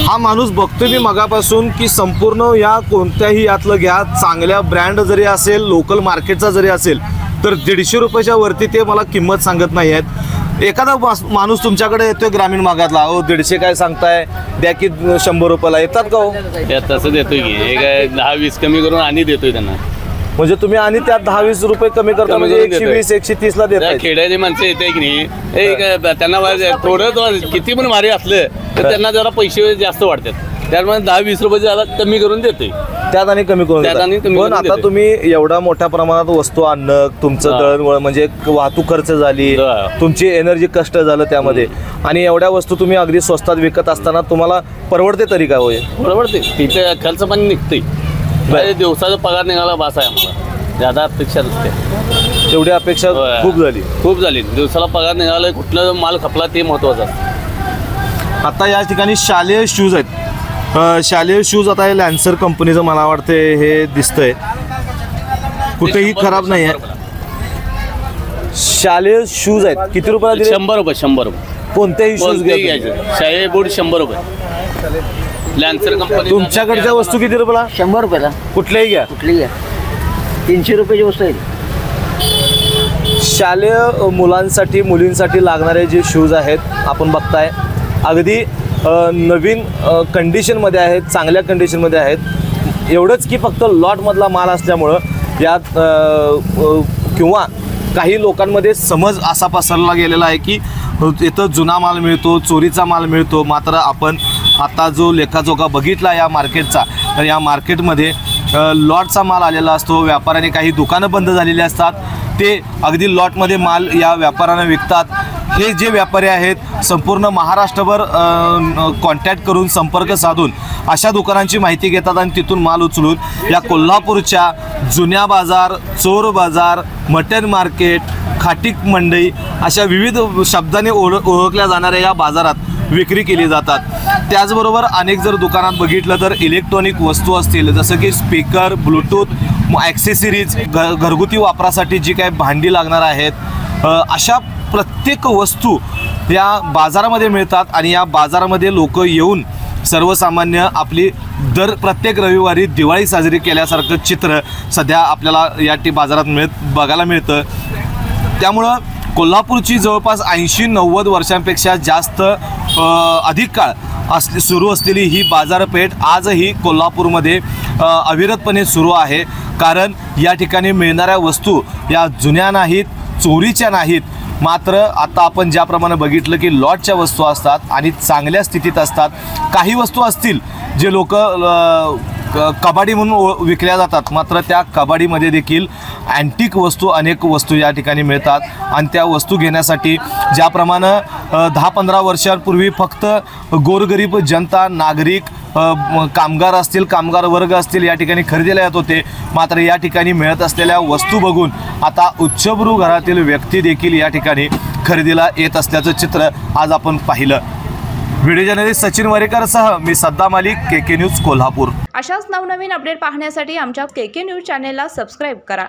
हा माणूस बघतोय मी मगापासून की संपूर्ण या कोणत्याही यातलं घ्या चांगल्या ब्रँड जरी असेल लोकल मार्केटचा जरी असेल तर 150 रुपयाच्या वरती ते मला किंमत सांगत नाही आहेत. एखादा माणूस तुमच्याकडे येतोय ग्रामीण भागातला, 150 काय सांगताय द्या की 100 रुपयाला, येतात का हो? तसं देतोय की एक 10-20 कमी करून आणि देतोय त्यांना. म्हणजे तुम्ही आणि त्यात 10-20 रुपये कमी करता, म्हणजे 120-130 ला देताय. खेड्याची माणसं येते की नाही, त्यांना थोडं किती पण भारी असलं तर त्यांना जरा पैसे जास्त वाटतात, त्यामुळे 10-20 रुपये जरा कमी करून देतोय, त्यात आणि कमी करून देतात. पण आता तुम्ही एवढा मोठ्या प्रमाणात वस्तू आणणं, तुमचं दळणवळण म्हणजे वाहतूक खर्च झाली, तुमची एनर्जी कष्ट झालं त्यामध्ये, आणि एवढ्या वस्तू तुम्ही अगदी स्वस्तात विकत असताना तुम्हाला परवडते तरी काय होय? परवडते, तिथे खर्च पण निघते. दिवसाचा पगार निघाला बास आहे आम्हाला, ज्यादा अपेक्षा नसते. तेवढी अपेक्षा खूप झाली. दिवसाला पगार निघाला, कुठलं माल खपला ते महत्वाचं. आता या ठिकाणी शालेय शूज आहेत. शालेय शूज आता हे लॅन्सर कंपनीचं मला वाटतं हे दिसतंय, कुठेही खराब नाही आहे. शालेय शूज आहेत, किती रुपयाला दिले? 100 रुपये. 100 रुपये कोणतेही शूज घ्यायचे. शालेय बूट 100 रुपये. लॅन्सर कंपनी. तुमच्याकडच्या वस्तू किती रुपयाला? 100 रुपयाला. कुठल्याही घ्या, कुठली घ्या. 300 रुपयाची वस्तू आहे. शालेय मुलांसाठी मुलींसाठी लागणारे जे शूज आहेत आपण बघताय, अगदी नवीन कंडिशनमध्ये आहेत, चांगल्या कंडिशनमध्ये आहेत. एवढंच की फक्त लॉटमधला माल असल्यामुळं यात किंवा काही लोकांमध्ये समज असा पसरला गेलेला आहे की इथं जुना माल मिळतो, चोरीचा माल मिळतो. मात्र आपण आता जो लेखाजोखा बघितला या मार्केटचा, तर या मार्केटमध्ये लॉटचा माल आलेला असतो. व्यापाऱ्याने काही दुकानं बंद झालेली असतात, ते अगदी लॉटमध्ये माल या व्यापाऱ्यांना विकतात. हे जे व्यापारी आहेत संपूर्ण महाराष्ट्रभर कॉन्टॅक्ट करून संपर्क साधून अशा दुकानांची माहिती घेतात आणि तिथून माल उचलून या कोल्हापूरच्या जुन्या बाजार, चोर बाजार, मटन मार्केट, खाटीक मंडई अशा विविध शब्दाने ओळखल्या जाणाऱ्या या बाजारात विक्री केली जातात. त्याचबरोबर अनेक जर दुकानात बघितलं तर इलेक्ट्रॉनिक वस्तू असतील, जसं की स्पीकर, ब्लूटूथ, ॲक्सेसरीज, घरगुती वापरासाठी जी काही भांडी लागणार आहेत, अशा प्रत्येक वस्तू या बाजारामध्ये मिळतात. आणि या बाजारामध्ये लोक येऊन सर्वसामान्य आपली प्रत्येक रविवारी दिवाळी साजरी केल्यासारखं चित्र सध्या आपल्याला या बाजारात बघायला मिळतं. त्यामुळं कोल्हापूरची जवळपास 80-90 वर्षांपेक्षा जास्त अधिक काळ सुरू असलेली ही बाजारपेठ आजही कोल्हापूरमध्ये अविरतपणे सुरू आहे. कारण या ठिकाणी मिळणाऱ्या वस्तू या जुन्या नाहीत, चोरीच्या नाहीत. मात्र आता आपण ज्याप्रमाणे बघितलं की लॉटच्या वस्तू असतात आणि चांगल्या स्थितीत असतात. काही वस्तू असतील जे लोक कबाडी म्हणून विकल्या जातात, मात्र त्या कबाडीमध्ये देखील अँटिक वस्तू, अनेक वस्तू या ठिकाणी मिळतात. आणि त्या वस्तू घेण्यासाठी ज्याप्रमाणे 10-15 वर्षांपूर्वी फक्त गोरगरीब जनता, नागरिक, कामगार असतील, कामगार वर्ग असतील या ठिकाणी खरेदीला येत होते, मात्र या ठिकाणी मिळत असलेल्या वस्तू बघून आता उच्चभ्रू घरातील व्यक्ती देखील या ठिकाणी खरेदीला येत असल्याचं चित्र आज आपण पाहिलं. व्हिडिओ जर्नलिस्ट सचिन वरेकरसह मी सद्दाम अली, KK न्यूज कोल्हापूर. अशाच नवनवीन अपडेट पाहण्यासाठी आमच्या KK न्यूज चॅनेलला सबस्क्राईब करा.